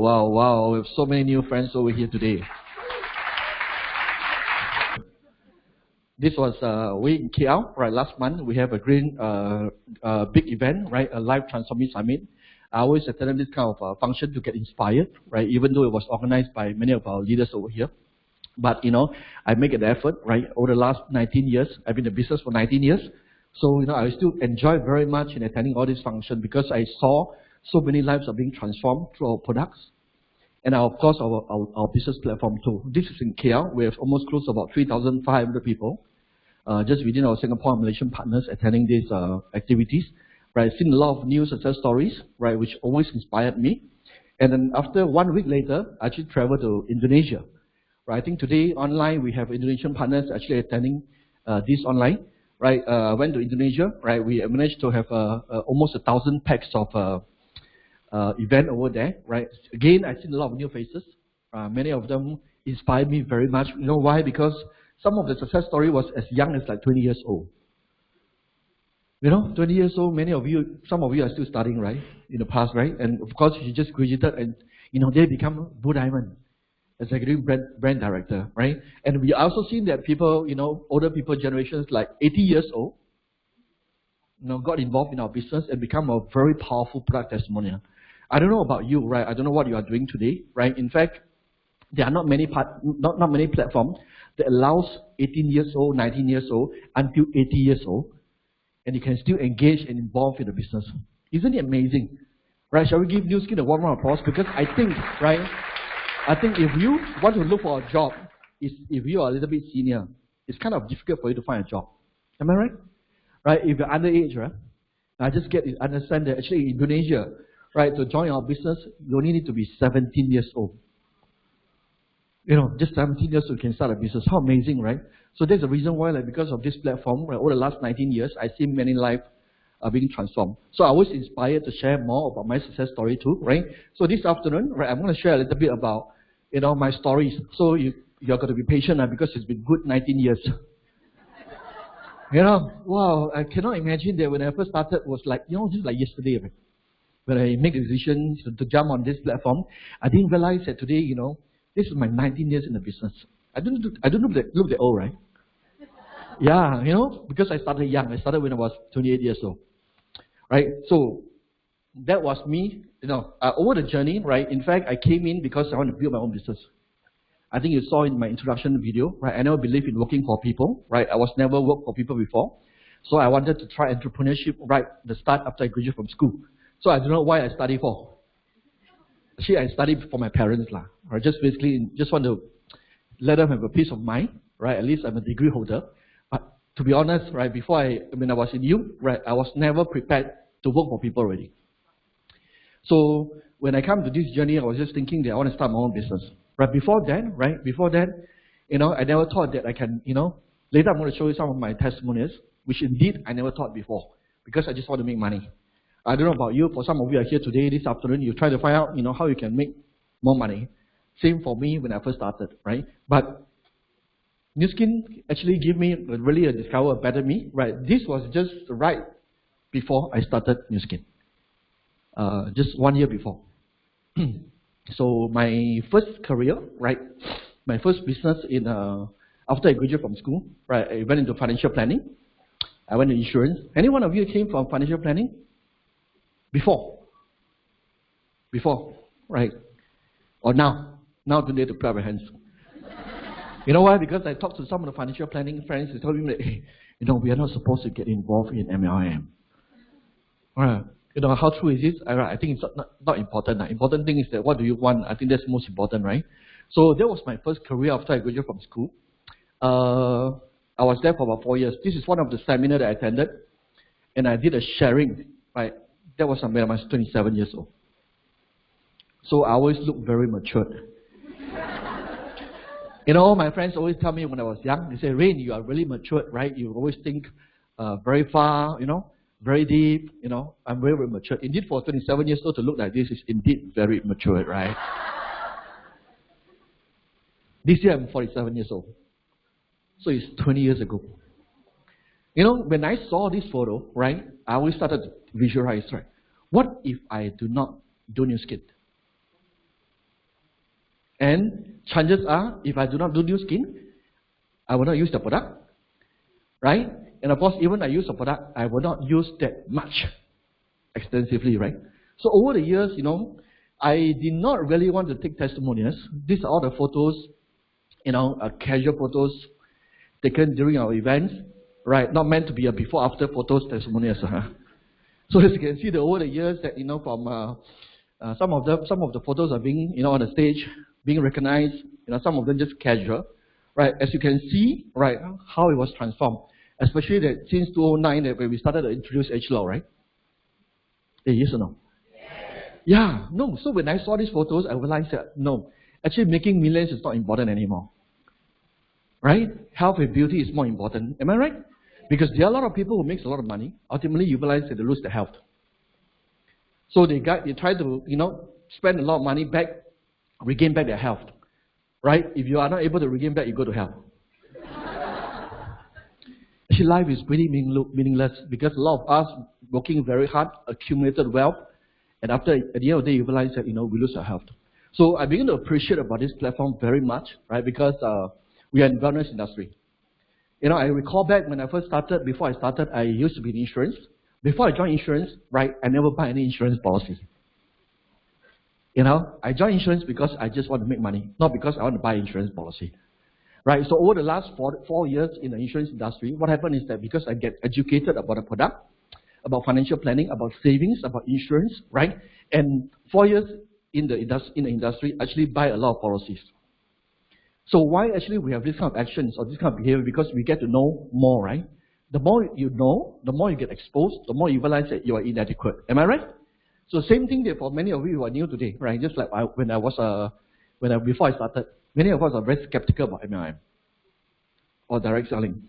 Wow, wow, we have so many new friends over here today. This was we in KL, right? Last month we have a big event, right? A live transforming summit. I always attended this kind of function to get inspired, right? Even though it was organized by many of our leaders over here, but I make an effort, right? Over the last 19 years, I've been in business for 19 years, so I still enjoy very much in attending all these functions because I saw so many lives are being transformed through our products. And of course, our business platform too. This is in KL. We have almost close to about 3,500 people just within our Singapore and Malaysian partners attending these activities. Right, I've seen a lot of new success stories, right, which always inspired me. And then after 1 week later, I actually traveled to Indonesia. Right, I think today online we have Indonesian partners actually attending this online. Right, went to Indonesia. Right, we managed to have almost 1,000 packs of event over there, right? Again, I've seen a lot of new faces. Many of them inspired me very much. You know why? Because some of the success story was as young as like 20 years old. 20 years old, some of you are still studying, right? In the past, right? And of course, you just graduated and, they become Blue Diamond, executive brand director, right? And we also seen that people, older people, generations like 80 years old, got involved in our business and become a very powerful product testimonial. I don't know about you, right? I don't know what you are doing today, right? In fact, there are not many platforms that allows 18 years old, 19 years old, until 80 years old, and you can still engage and involve in the business. Isn't it amazing? Right? Shall we give Nu Skin a warm round of applause? Because I think if you want to look for a job, if you are a little bit senior, it's kind of difficult for you to find a job. Am I right? Right? If you're underage, right? I just understand that actually in Indonesia, right, to join our business, you only need to be 17 years old. Just 17 years old you can start a business. How amazing, right? So there's a reason why, like, because of this platform, right, over the last 19 years, I see many lives are being transformed. So I was inspired to share more about my success story too, right? So this afternoon, right, I'm going to share a little bit about, my stories. So you're going to be patient because it's been good 19 years. Wow, I cannot imagine that when I first started it was like, just like yesterday, right? When I make the decision to jump on this platform, I didn't realize that today, this is my 19 years in the business. I don't look that old, right? Yeah, because I started young. I started when I was 28 years old, right? So that was me, over the journey, right? In fact, I came in because I want to build my own business. I think you saw in my introduction video, right? I never believed in working for people, right? I was never worked for people before. So I wanted to try entrepreneurship right at the start after I graduated from school. So I don't know why I studied for. Actually, I studied for my parents, or just want to let them have a peace of mind, right? At least I'm a degree holder. But to be honest, right, when I was in youth, right, I was never prepared to work for people already. So when I come to this journey, I was just thinking that I want to start my own business. Right before that, I never thought that I can, later I'm going to show you some of my testimonials, which indeed I never thought before, because I just want to make money. I don't know about you, for some of you are here today, this afternoon, you try to find out, how you can make more money. Same for me when I first started, right? But Nu Skin actually gave me really a discover a better me, right? This was just right before I started Nu Skin. Just 1 year before. So my first career, right, my first business after I graduated from school, right, I went into financial planning. I went into insurance. Any one of you came from financial planning? Before, right? Or now? Now today to clap your hands. You know why? Because I talked to some of the financial planning friends. They told me that, hey, we are not supposed to get involved in MLM. Alright. How true is this? I think it's not important. The important thing is that what do you want? I think that's most important, right? So that was my first career after I graduated from school. I was there for about 4 years. This is one of the seminars that I attended. And I did a sharing, right? That was when I was 27 years old. So I always look very matured. My friends always tell me when I was young, they say, Rayne, you are really matured, right? You always think very far, very deep, I'm very, very mature. Indeed, for 27 years old to look like this is indeed very mature, right? This year I'm 47 years old. So it's 20 years ago. When I saw this photo, right, I always started to visualize, right? What if I do not do Nu Skin? And chances are, if I do not do new skin, I will not use the product, right? And of course, even I use the product, I will not use that much extensively, right? So over the years, I did not really want to take testimonials. These are all the photos, casual photos taken during our events, right? Not meant to be a before-after photos testimonials. So as you can see, over the years, that from some of the photos are being, on the stage, being recognized. Some of them just casual, right? As you can see, right, how it was transformed, especially that since 2009, that when we started to introduce age law, right? Yes or no? Yeah, no. So when I saw these photos, I realized that no, actually making millions is not important anymore. Right? Health and beauty is more important. Am I right? Because there are a lot of people who makes a lot of money. Ultimately, you realize that they lose their health. So they try to, spend a lot of money back, regain back their health. Right? If you are not able to regain back, you go to hell. Actually, life is pretty meaningless because a lot of us working very hard, accumulated wealth, and at the end of the day, you realize that, we lose our health. So I begin to appreciate about this platform very much, right? Because we are in the wellness industry. I recall back when I first started, before I started, I used to be in insurance. Before I joined insurance, right, I never buy any insurance policies. I joined insurance because I just want to make money, not because I want to buy insurance policy. Right, so over the last 4 years in the insurance industry, what happened is that because I get educated about the product, about financial planning, about savings, about insurance, right, and 4 years in the industry, actually buy a lot of policies. So why actually we have this kind of actions or this kind of behavior? Because we get to know more, right? The more you know, the more you get exposed, the more you realize that you are inadequate. Am I right? So same thing there for many of you who are new today, right? Just like before I started, many of us are very skeptical about MLM, or direct selling,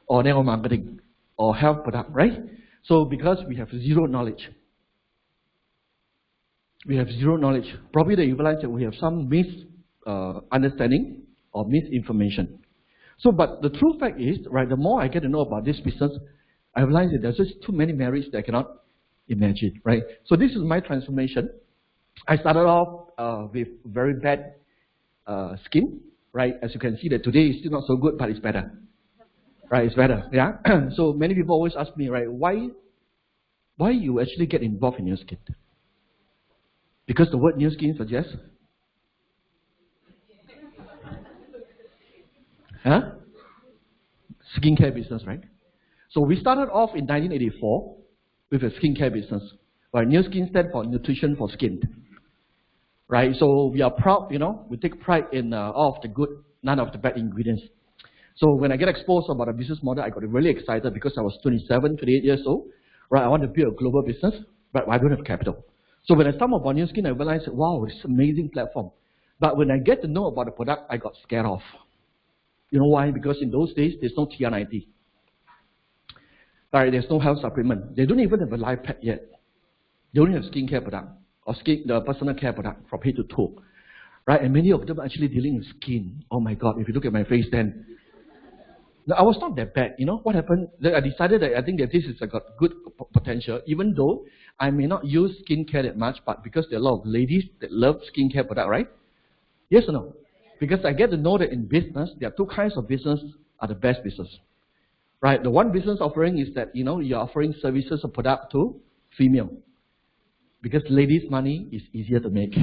or network marketing, or health product, right? So because we have zero knowledge, probably that you realize that we have some misunderstanding or misinformation. So, but the true fact is, right, the more I get to know about this business, I realize that there's just too many merits that I cannot imagine, right? So this is my transformation. I started off with very bad skin, right? As you can see that today is still not so good, but it's better. Right, it's better, yeah? So many people always ask me, right, why you actually get involved in new skin? Because the word new skin suggests? Skincare business, right? So we started off in 1984 with a skincare business. Right, new skin stands for nutrition for skin. Right, so we are proud, we take pride in all of the good, none of the bad ingredients. So when I get exposed about the business model, I got really excited because I was 27, 28 years old. Right, I want to build a global business, but I don't have capital. So when I stumbled upon new skin, I realized, wow, it's an amazing platform. But when I get to know about the product, I got scared off. You know why? Because in those days, there's no TR90. Right, there's no health supplement. They don't even have a life pack yet. They only have skincare product or the personal care product from head to toe. Right, and many of them are actually dealing with skin. Oh my God, if you look at my face then. No, I was not that bad. What happened? I decided that I think that this has got good potential, even though I may not use skincare that much, but because there are a lot of ladies that love skincare product, right? Yes or no? Because I get to know that in business, there are two kinds of business are the best business. Right? The one business offering is that, you're offering services or product to female. Because ladies' money is easier to make.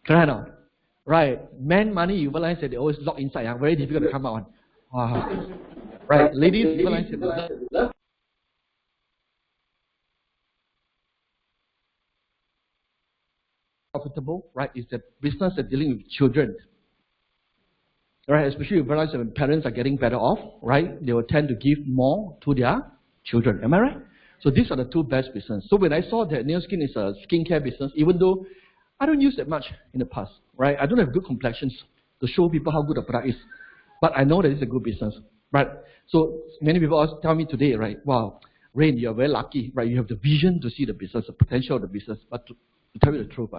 Correct or not? Right. Men money, you realize that they always lock inside, very difficult to come out. Wow. Right. Ladies, you realize that profitable, right, is the business that's dealing with children. Right, especially you realize that when parents are getting better off, right, they will tend to give more to their children. Am I right? So these are the two best business. So when I saw that New Skin is a skincare business, even though I don't use that much in the past, right? I don't have good complexions to show people how good the product is. But I know that it's a good business, right? So many people also tell me today, right, wow, Rayne, you're very lucky, right? You have the vision to see the business, the potential of the business. But to tell you the truth,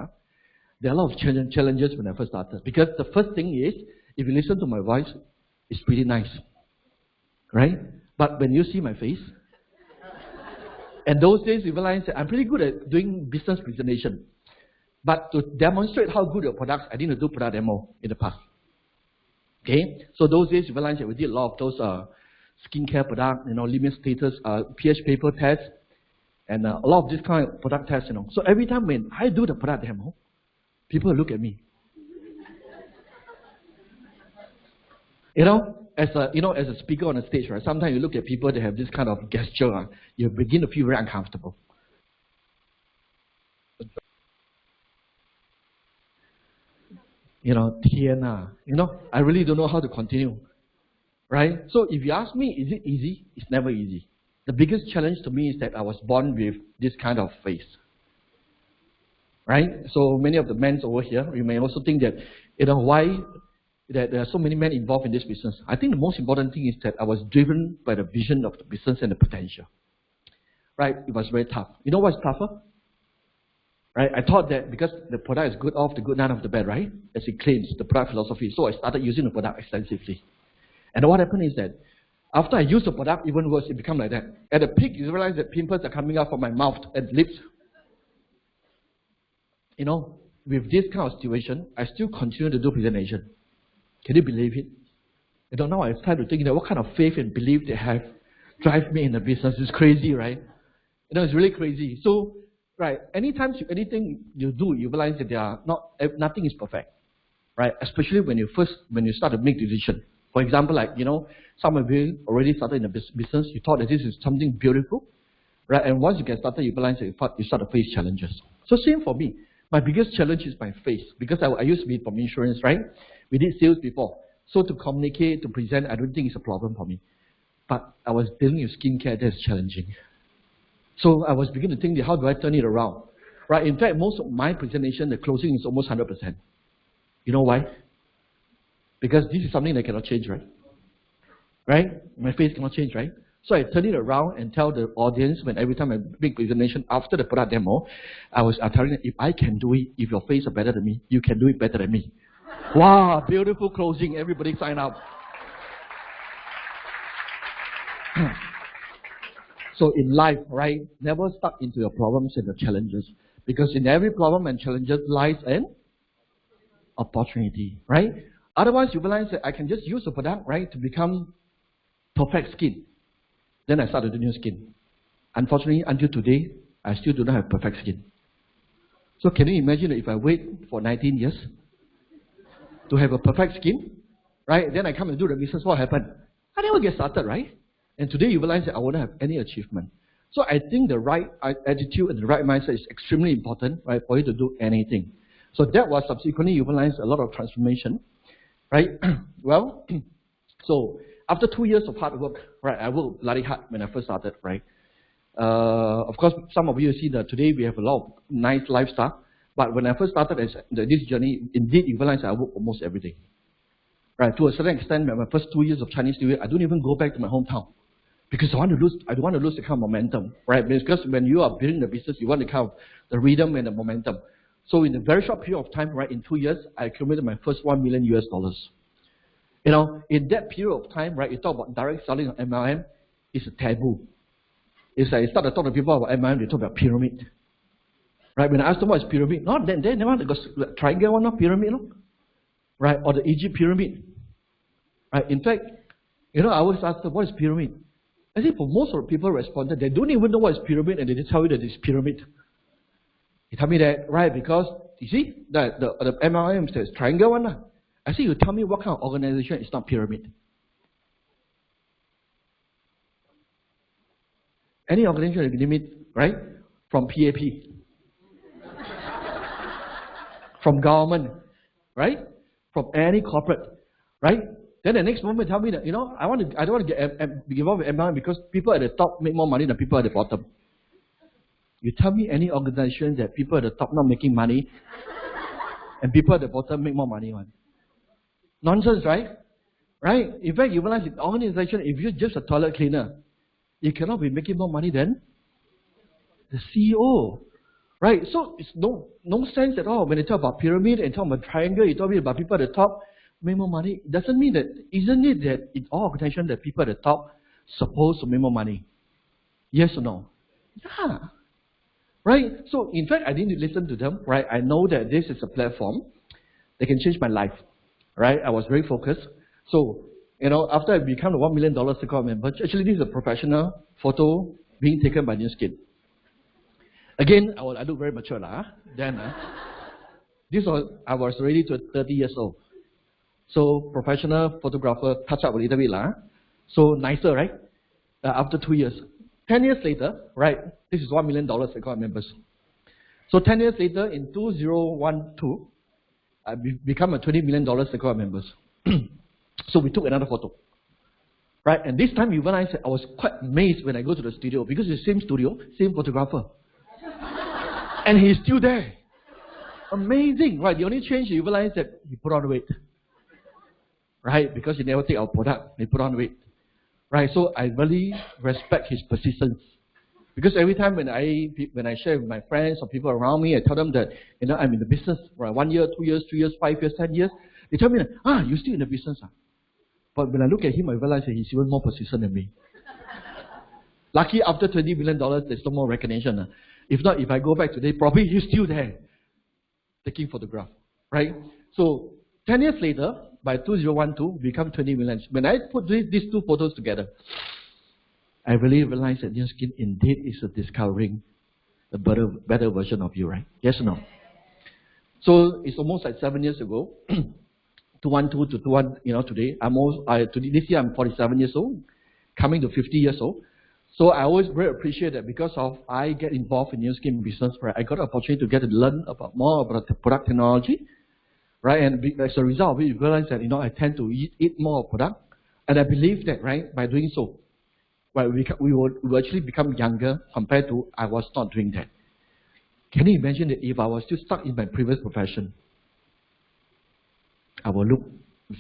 there are a lot of challenges when I first started. Because the first thing is, if you listen to my voice, it's pretty nice, right? But when you see my face, and those days you realize that I'm pretty good at doing business presentation. But to demonstrate how good your products, I didn't do product demo in the past. Okay, so those days you realize that we did a lot of those skincare product, limit status, pH paper tests, and a lot of this kind of product tests, So every time when I do the product demo, people look at me. As a speaker on the stage, right? Sometimes you look at people, they have this kind of gesture, you begin to feel very uncomfortable. I really don't know how to continue, right? So if you ask me, is it easy? It's never easy. The biggest challenge to me is that I was born with this kind of face, right? So many of the men over here, you may also think that, why that there are so many men involved in this business. I think the most important thing is that I was driven by the vision of the business and the potential, right? It was very tough. You know what's tougher? Right? I thought that because the product is good of the good, none of the bad, right? As it claims, the product philosophy. So I started using the product extensively. And what happened is that after I used the product, even worse, it became like that. At the peak, you realize that pimples are coming out from my mouth and lips. With this kind of situation, I still continue to do presentation. Can you believe it? Now I start to think that what kind of faith and belief they have drive me in the business. It's crazy, right? It's really crazy. So, right, anything you do, you realize that nothing is perfect, right? Especially when you start to make decisions. For example, some of you already started in the business, you thought that this is something beautiful, right? And once you get started, you realize that you start to face challenges. So same for me. My biggest challenge is my face, because I used to be from insurance, right? We did sales before. So to communicate, to present, I don't think it's a problem for me. But I was dealing with skincare, that's challenging. So I was beginning to think, how do I turn it around? Right? In fact, most of my presentation, the closing is almost 100%. You know why? Because this is something that cannot change, right? Right? My face cannot change, right? So I turn it around and tell the audience, when every time I make presentation after the product demo, I telling them, if I can do it, if your face is better than me, you can do it better than me. Wow, beautiful closing. Everybody sign up. So in life, right, never stuck into your problems and the challenges. Because in every problem and challenges lies an opportunity, right? Otherwise, you realize that I can just use the product, right, to become perfect skin. Then I started the new skin. Unfortunately, until today, I still do not have perfect skin. So can you imagine if I wait for 19 years to have a perfect skin, right? Then I come and do the business, what happened? I never get started, right? And today you realize that I won't have any achievement. So I think the right attitude and the right mindset is extremely important, right, for you to do anything. So that was subsequently you realize a lot of transformation, right? Well, so after 2 years of hard work, right, I worked bloody hard when I first started, right? Of course, some of you see that today we have a lot of nice lifestyle. But when I first started this journey, indeed, you realize I work almost every day. Right, to a certain extent, my first 2 years of Chinese New Year, I don't even go back to my hometown. Because I don't want to lose the kind of momentum, right? Because when you are building the business, you want to have the rhythm and the momentum. So in a very short period of time, right, in 2 years, I accumulated my first $1 million US. In that period of time, right, you talk about direct selling on MLM, it's a taboo. It's like you start to talk to people about MLM, they talk about pyramid. Right, when I asked them what is pyramid, no, then they want to go triangle one, not pyramid, no? Right, or the Egypt pyramid. Right, in fact, I always ask them, what is pyramid? I think for most of the people responded, they don't even know what is pyramid, and they just tell you that it's pyramid. You tell me that, right, because, you see, the MLM says triangle one. I say, you tell me what kind of organization is not pyramid. Any organization you name it, right, from PAP. From government, right? From any corporate, right? Then the next moment tell me that, I don't want to be involved with MLM because people at the top make more money than people at the bottom. You tell me any organization that people at the top not making money and people at the bottom make more money on. Nonsense, right? Right? In fact, you realize in organization, if you're just a toilet cleaner, you cannot be making more money than the CEO. Right? So it's no sense at all when they talk about pyramid and talk about triangle, you talk about people at the top make more money. It doesn't mean that, isn't it that in all organizations that people at the top supposed to make more money? Yes or no? Yeah. right? So in fact, I didn't listen to them, right? I know that this is a platform that can change my life, right? I was very focused. So, after I became a $1 million Circle member, actually this is a professional photo being taken by New Skin. Again, I look very mature then. I was already 30 years old. So professional photographer, touch up a little bit So nicer, right? After 2 years. 10 years later, right? This is $1 million Circle members. So 10 years later, in 2012, I become a $20 million Circle members. So we took another photo. Right? And this time, even I was quite amazed when I go to the studio because it's the same studio, same photographer. And he's still there. Amazing, right? The only change you realize that he put on weight. Right? Because he never take our product, he put on weight. Right? So I really respect his persistence. Because every time when I share with my friends or people around me, I tell them that, I'm in the business, right? 1 year, 2 years, 3 years, 5 years, 10 years. They tell me, you're still in the business. But when I look at him, I realize that he's even more persistent than me. Lucky after $20 million, there's no more recognition. If not, if I go back today, probably he's still there, taking photograph, right? So 10 years later, by 2012, become 20 million. When I put these two photos together, I really realized that New Skin indeed is discovering a better version of you, right? Yes or no? So it's almost like 7 years ago. 212 to 21, today. This year I'm 47 years old, coming to 50 years old. So I always very appreciate that because I get involved in New Skin business, right? I got an opportunity to get to learn more about the product technology, right? And as a result of it, you realize that I tend to eat more product, and I believe that, right, by doing so, right, we will actually become younger compared to I was not doing that. Can you imagine that if I was still stuck in my previous profession, I will look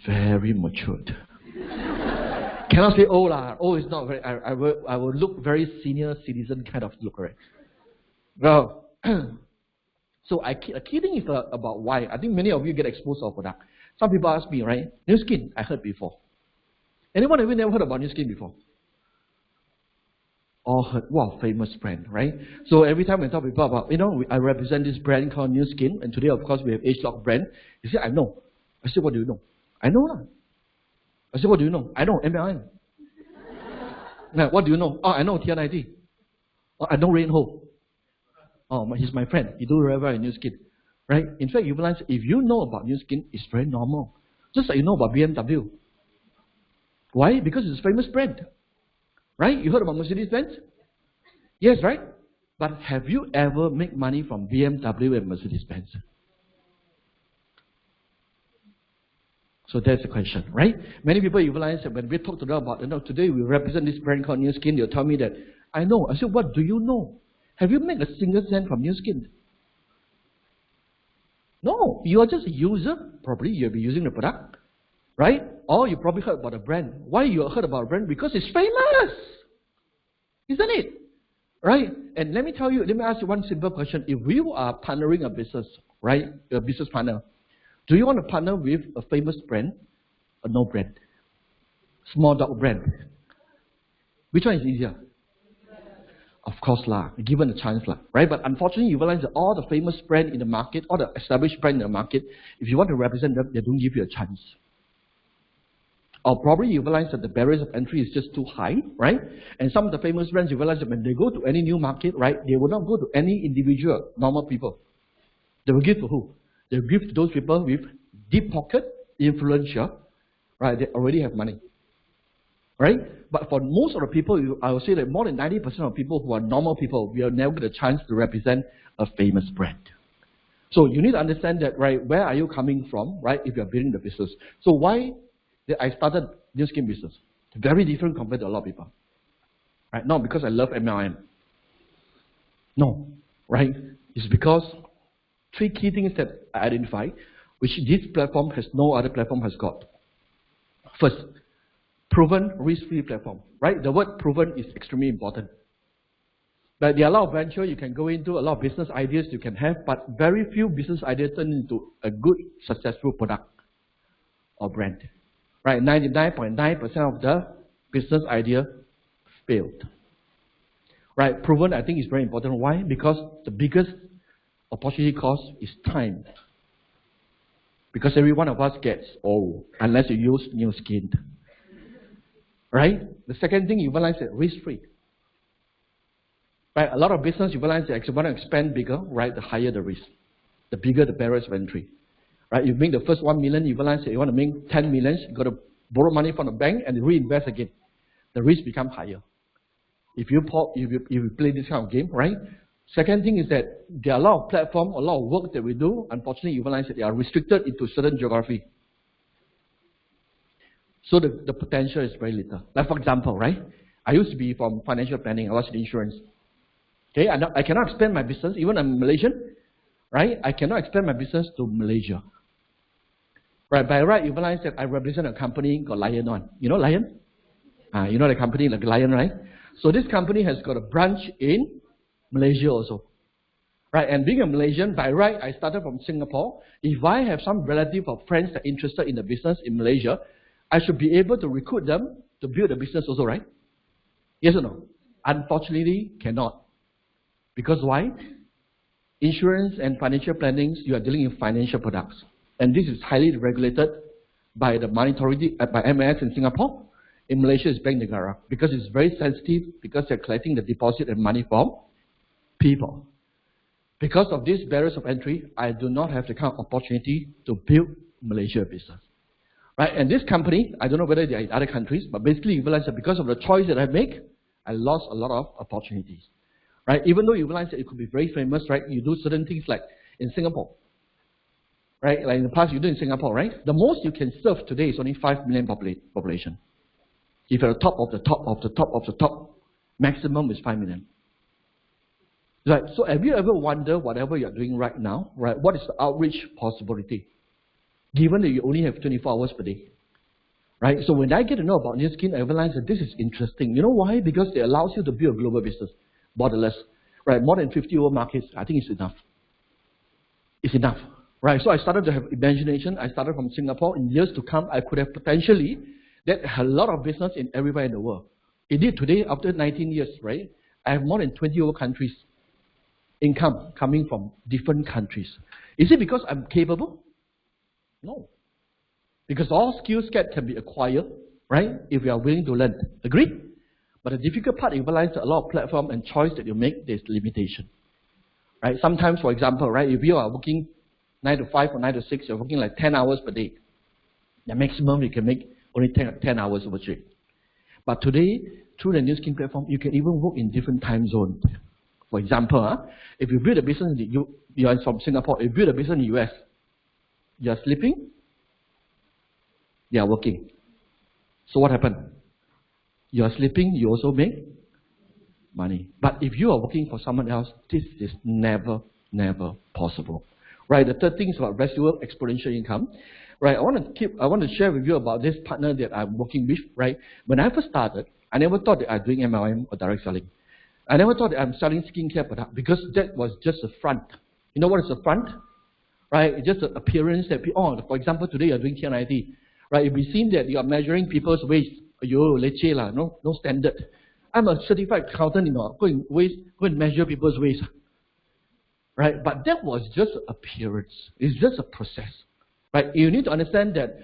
very matured. Cannot say old is not very. I will look very senior citizen kind of look, right? Well, so a key thing is about why. I think many of you get exposed to our product. Some people ask me, right? New Skin, I heard before. Anyone ever never heard about New Skin before? All heard, wow, famous brand, right? So every time we talk to people about, I represent this brand called New Skin, and today, of course, we have H-Lock brand. You say, I know. I said, what do you know? I know. I said, what do you know? I know MLM. Now, what do you know? Oh, I know TNIT. Oh, I know Rayne Ho. Oh, he's my friend. He do very well in New Skin. Right? In fact, you realize if you know about New Skin, it's very normal. Just like you know about BMW. Why? Because it's a famous brand. Right? You heard about Mercedes-Benz? Yes, right? But have you ever made money from BMW and Mercedes-Benz? So that's the question, right? Many people realize that when we talk to them about, today we represent this brand called New Skin, they'll tell me that, I know. I said, what do you know? Have you made a single cent from New Skin? No, you are just a user. Probably you'll be using the product, right? Or you probably heard about a brand. Why you heard about a brand? Because it's famous, isn't it? Right? And let me ask you one simple question. If we are partnering a business, right, a business partner, do you want to partner with a famous brand or no brand? Small dog brand. Which one is easier? Of course given the chance right? But unfortunately, you realize that all the famous brand in the market, all the established brand in the market, if you want to represent them, they don't give you a chance. Or probably you realize that the barriers of entry is just too high, right? And some of the famous brands, you realize that when they go to any new market, right, they will not go to any individual, normal people. They will give to who? They will give to those people with deep pocket, influential, right? They already have money, right? But for most of the people, I would say that more than 90% of people who are normal people will never get a chance to represent a famous brand. So you need to understand that, right? Where are you coming from, right? If you are building the business. So why did I started New Skin business? Very different compared to a lot of people, right? Not because I love MLM. No, right? It's because three key things that I identify, which this platform has no other platform has got. First, proven risk-free platform, right? The word proven is extremely important. But there are a lot of ventures you can go into, a lot of business ideas you can have, but very few business ideas turn into a good, successful product or brand. Right? 99.9% of the business idea failed. Right? Proven, I think, is very important. Why? Because the biggest opportunity cost is time. Because every one of us gets old unless you use new skin. Right? The second thing you realize is risk-free. Right? A lot of business you realize that you want to expand bigger, right? The higher the risk. The bigger the barriers of entry. Right? You make the first 1 million, you realize that you want to make 10 million, you got to borrow money from the bank and reinvest again. The risk becomes higher. If you play this kind of game, right? Second thing is that there are a lot of platforms, a lot of work that we do. Unfortunately, you realize that they are restricted into certain geography. So the potential is very little. Like for example, right? I used to be from financial planning. I was in insurance. Okay, I cannot expand my business. Even I'm Malaysian, right? I cannot expand my business to Malaysia. Right, by right, you realize that I represent a company called Lion on. You know Lion? You know the company like Lion, right? So this company has got a branch in Malaysia also. Right, and being a Malaysian, by right, I started from Singapore. If I have some relative or friends that are interested in the business in Malaysia, I should be able to recruit them to build the business also, right? Yes or no? Unfortunately, cannot. Because why? Insurance and financial planning, you are dealing in financial products. And this is highly regulated by the money authority, by MAS in Singapore. In Malaysia, it's Bank Negara. Because it's very sensitive, because they're collecting the deposit and money from people. Because of these barriers of entry, I do not have the kind of opportunity to build Malaysia business. Right? And this company, I don't know whether they are in other countries, but basically you realize that because of the choice that I make, I lost a lot of opportunities. Right? Even though you realize that it could be very famous, right? You do certain things like in Singapore. Right? Like in the past you do in Singapore, right? The most you can serve today is only 5 million population. If you're the top of the top of the top of the top, maximum is 5 million. Right? So have you ever wondered whatever you're doing right now, right? What is the outreach possibility? Given that you only have 24 hours per day. Right? So when I get to know about new skin, I realize that this is interesting. You know why? Because it allows you to build a global business. Borderless. Right? More than 50 world markets, I think it's enough. It's enough. Right? So I started to have imagination. I started from Singapore. In years to come, I could have potentially that a lot of business in everywhere in the world. Indeed, today, after 19 years, right, I have more than 20 other countries income coming from different countries. Is it because I'm capable? No. Because all skills can be acquired, right, if you are willing to learn. Agree? But the difficult part, you realize that a lot of platform and choice that you make, there's limitation. Right? Sometimes, for example, right, if you are working 9 to 5 or 9 to 6, you're working like 10 hours per day. The maximum you can make only 10 hours over trade. But today, through the new skin platform, you can even work in different time zones. For example, if you build a business, you are from Singapore, if you build a business in the US, you are sleeping, you are working. So what happened? You are sleeping, you also make money. But if you are working for someone else, this is never possible. Right? The third thing is about residual exponential income. Right, I want to share with you about this partner that I'm working with. Right, when I first started, I never thought that I'm doing MLM or direct selling. I never thought that I'm selling skincare products because that was just a front. You know what is a front? Right, it's just an appearance that people. Oh, for example, today you're doing TNIT. Right, you'll be seen that you are measuring people's waist. Yo, leche lah, no standard. I'm a certified accountant, go and measure people's waist. Right, but that was just appearance. It's just a process. Right? You need to understand that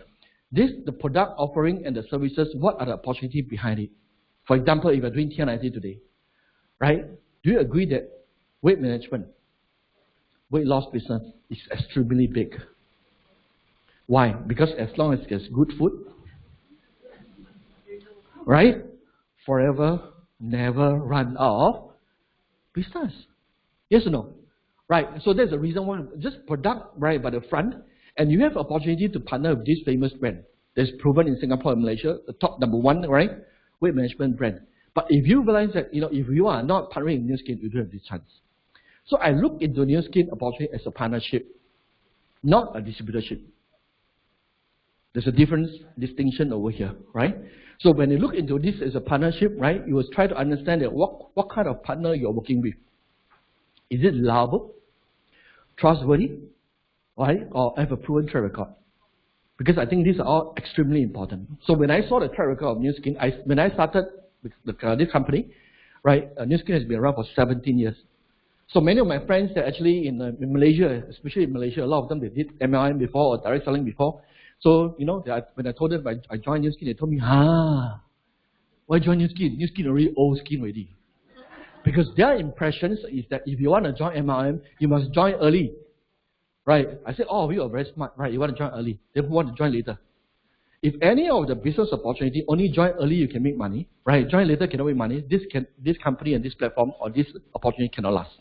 the product offering and the services, what are the opportunities behind it? For example, if you're doing TNIT today, right? Do you agree that weight management, weight loss business is extremely big? Why? Because as long as there's good food, right? Forever, never run out of business. Yes or no? Right? So that's the reason why just product right by the front. And you have opportunity to partner with this famous brand that's proven in Singapore and Malaysia, the top #1, right, weight management brand. But if you realize that, if you are not partnering with New Skin, you don't have this chance. So I look into New Skin opportunity as a partnership, not a distributorship. There's a distinction over here, right? So when you look into this as a partnership, right, you will try to understand that what kind of partner you're working with. Is it reliable, trustworthy, right, or have a proven track record? Because I think these are all extremely important. So when I saw the track record of New Skin, when I started with this company, right? New Skin has been around for 17 years. So many of my friends that actually in Malaysia, especially in Malaysia, a lot of them, they did MLM before or direct selling before. So, you know, when I told them I joined New Skin, they told me, why join New Skin? New Skin already old skin already. Because their impressions is that if you want to join MLM, you must join early. Right? I said, oh, you are very smart. Right, you want to join early. They want to join later. If any of the business opportunity, only join early you can make money. Right? Join later cannot make money. This company and this platform or this opportunity cannot last.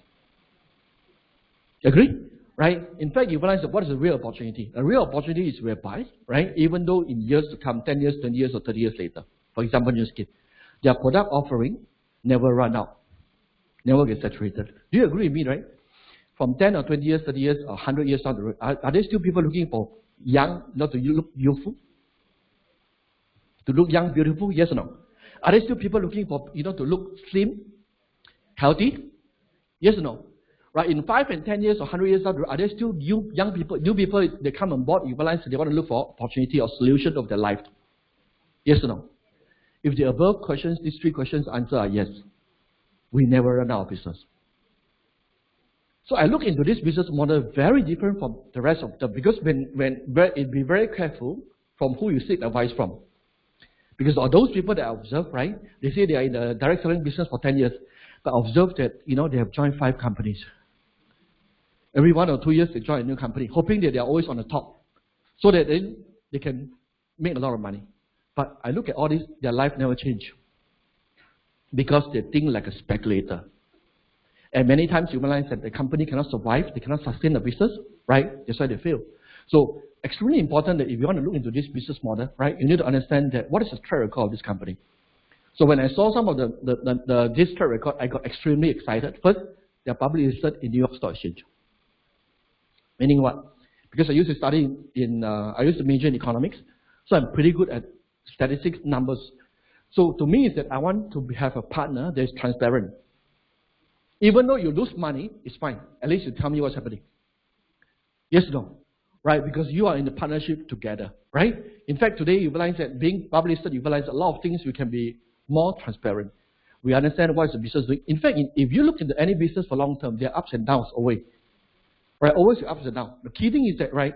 Agree? Right? In fact, you realize that what is a real opportunity? A real opportunity is whereby, right, even though in years to come, 10 years, 20 years, or 30 years later, for example, New Skin, their product offering never run out, never get saturated. Do you agree with me, right? From 10 or 20 years, 30 years, or 100 years down the road, are there still people looking for young, not to look youthful? To look young, beautiful, yes or no? Are there still people looking for, you know, to look slim, healthy? Yes or no? Right, in 5 and 10 years or 100 years down the road, are there still young people, new people, they come on board, you realize they want to look for opportunity or solution of their life? Yes or no? If the above questions, these 3 questions, answer are yes. We never run out of business. So I look into this business model very different from the rest of them, because be very careful from who you seek advice from. Because of those people that I observe, right, they say they are in the direct selling business for 10 years, but I observe that, you know, they have joined 5 companies. Every 1 or 2 years, they join a new company, hoping that they are always on the top, so that then they can make a lot of money. But I look at all this, their life never changed, because they think like a speculator. And many times you realize that the company cannot survive, they cannot sustain the business, right? That's why they fail. So extremely important that if you want to look into this business model, right, you need to understand that what is the track record of this company. So when I saw some of this track record, I got extremely excited. First, they are publicly listed in New York Stock Exchange. Meaning what? Because I used to study I used to major in economics, so I'm pretty good at statistics, numbers. So to me, is that I want to have a partner that is transparent. Even though you lose money, it's fine. At least you tell me what's happening. Yes or no? Right? Because you are in the partnership together. Right? In fact, today you realize that being publicly listed, you realize a lot of things we can be more transparent. We understand what is the business doing. In fact, if you look into any business for long term, there are ups and downs always. Right? Always ups and downs. The key thing is that, right,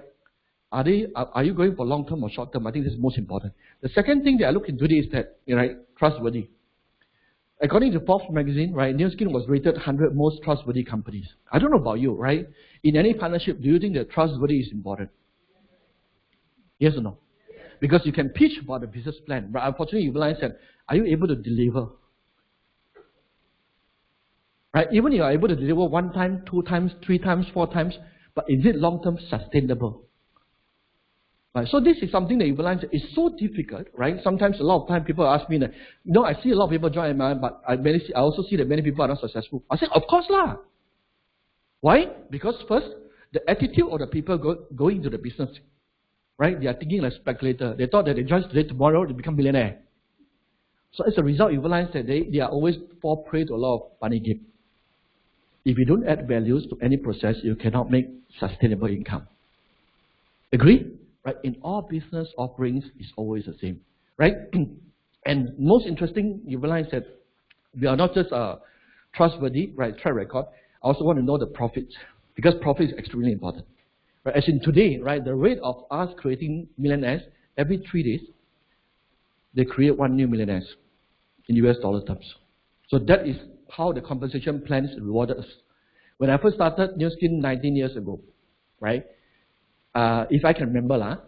are you going for long term or short term? I think this is most important. The second thing that I look into is that, right, trustworthy. According to Forbes magazine, right, New Skin was rated 100 most trustworthy companies. I don't know about you, right? In any partnership, do you think that trustworthy is important? Yes or no? Because you can pitch about the business plan, but unfortunately you realize that, are you able to deliver? Right? Even if you are able to deliver 1 time, 2 times, 3 times, 4 times, but is it long-term sustainable? Right? So this is something that you realize is so difficult, right? Sometimes a lot of time people ask me, that, you know, I see a lot of people join MLM, but I also see that many people are not successful. I say, of course lah. Why? Because first, the attitude of the people going into the business, right? They are thinking like speculator. They thought that they join today, tomorrow they become millionaire. So as a result, you realize that they are always fall prey to a lot of money game. If you don't add values to any process, you cannot make sustainable income. Agree? Right? In all business offerings, it's always the same. Right? And most interesting, you realize that we are not just trustworthy, right, track record. I also want to know the profits, because profit is extremely important. Right? As in today, right, the rate of us creating millionaires, every 3 days, they create 1 new millionaires in US dollar terms. So that is how the compensation plans rewarded us. When I first started New Skin 19 years ago, right, if I can remember,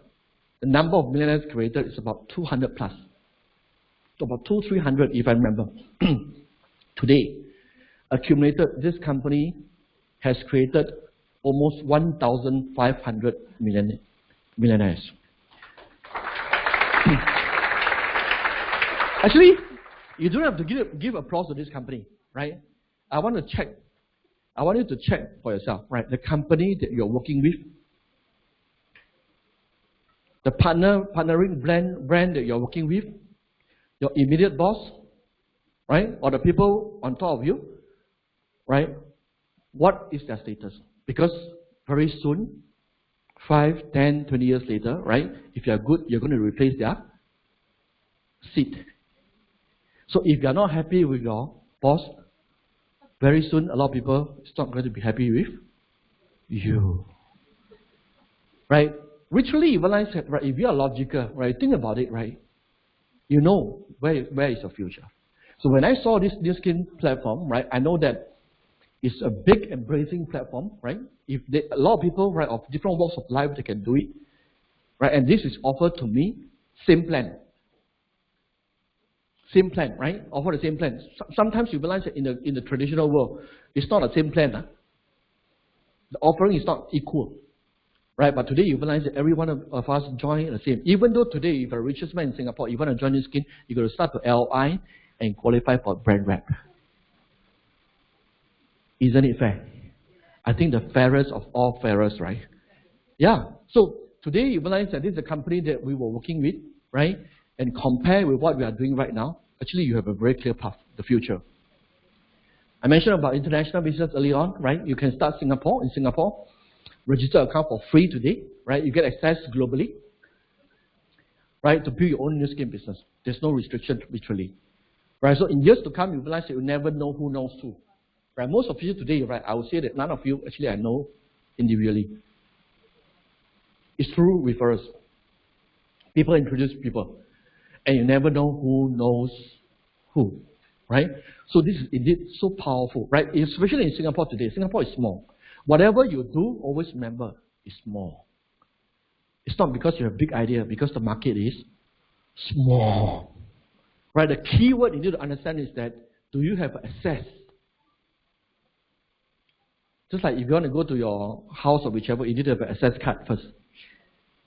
the number of millionaires created is about 200 plus. So about 200-300 if I remember. Today, accumulated, this company has created almost 1,500 millionaires. Actually, you don't have to give applause to this company, right? I want you to check for yourself, right? The company that you're working with, the partnering brand that you're working with, your immediate boss, right? Or the people on top of you, right? What is their status? Because very soon, 5, 10, 20 years later, right? If you are good, you're going to replace their seat. So if you are not happy with your Boss, very soon a lot of people is not going to be happy with you. Right? Literally, you realize that, right, if you are logical, right, think about it, right, you know where is your future. So when I saw this new skin platform, right, I know that it's a big embracing platform, right? If a lot of people, right, of different walks of life, they can do it, right? And this is offered to me, same plan. Same plan, right? Offer the same plan. Sometimes you realize that in the traditional world, it's not the same plan. The offering is not equal, right? But today you realize that every one of us join the same. Even though today, if you're the richest man in Singapore, you want to join this scheme, you got to start to LI and qualify for brand rep. Isn't it fair? I think the fairest of all fairest, right? Yeah. So today you realize that this is a company that we were working with, right? And compare with what we are doing right now, actually you have a very clear path, the future. I mentioned about international business early on, right? You can start in Singapore, register an account for free today, right? You get access globally, right? To build your own new skin business. There's no restriction, literally. Right? So in years to come, you realize that you never know who knows who. Right? Most of you today, right, I would say that none of you actually I know individually. It's through referrals. People introduce people. And you never know who knows who. Right? So this is indeed so powerful. Right? Especially in Singapore today. Singapore is small. Whatever you do, always remember, it's small. It's not because you have a big idea, because the market is small. Right? The key word you need to understand is that, do you have access? Just like if you want to go to your house or whichever, you need to have an access card first.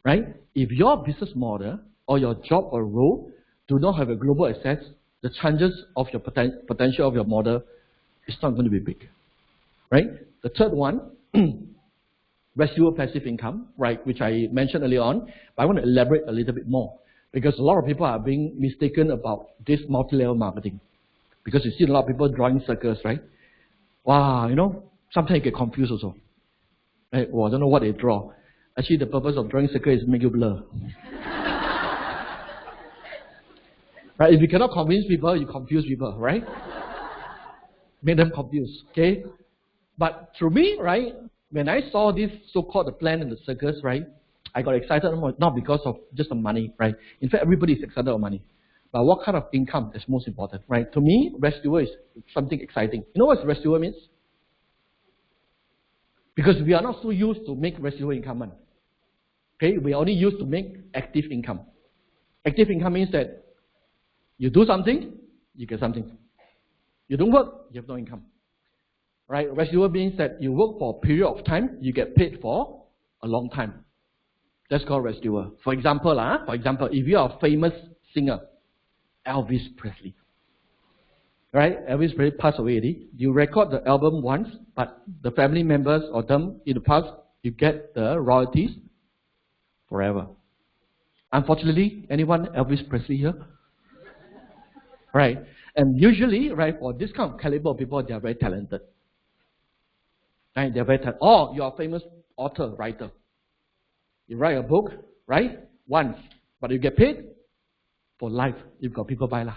Right? If your business model or your job or role do not have a global access, the chances of your potential of your model is not going to be big. Right? The third one, residual passive income, right, which I mentioned earlier on, but I want to elaborate a little bit more because a lot of people are being mistaken about this multi-level marketing. Because you see a lot of people drawing circles, right? Wow, you know, sometimes you get confused also. Right? Well, I don't know what they draw. Actually, the purpose of drawing circle is to make you blur. Right? If you cannot convince people, you confuse people, right? Make them confused, okay? But through me, right, when I saw this so-called the plan and the circles, right, I got excited not because of just the money, right? In fact, everybody is excited about money. But what kind of income is most important, right? To me, residual is something exciting. You know what residual means? Because we are not so used to make residual income. Okay, we are only used to make active income. Active income means that you do something, you get something. You don't work, you have no income. Right? Residual means that you work for a period of time, you get paid for a long time. That's called residual. For example, if you are a famous singer, Elvis Presley. Right? Elvis Presley passed away already. You record the album once, but the family members or them in the past, you get the royalties forever. Unfortunately, anyone Elvis Presley here? Right? And usually, right, for this kind of caliber of people, they are very talented. Right? They're very talented. Or you are a famous author, writer. You write a book, right? Once. But you get paid for life. You've got people buy lah.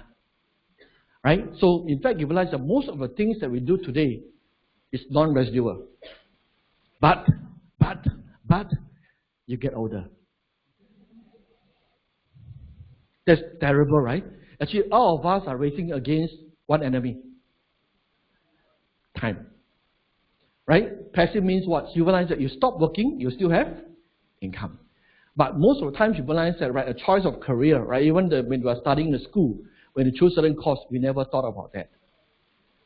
Right? So, in fact, you realize that most of the things that we do today is non-residual. But, you get older. That's terrible, right? Actually, all of us are racing against one enemy. Time. Right? Passive means what? You realize that you stop working, you still have income. But most of the time, you realize that, right, a choice of career, right? Even when you are studying in the school, when you choose certain course, we never thought about that.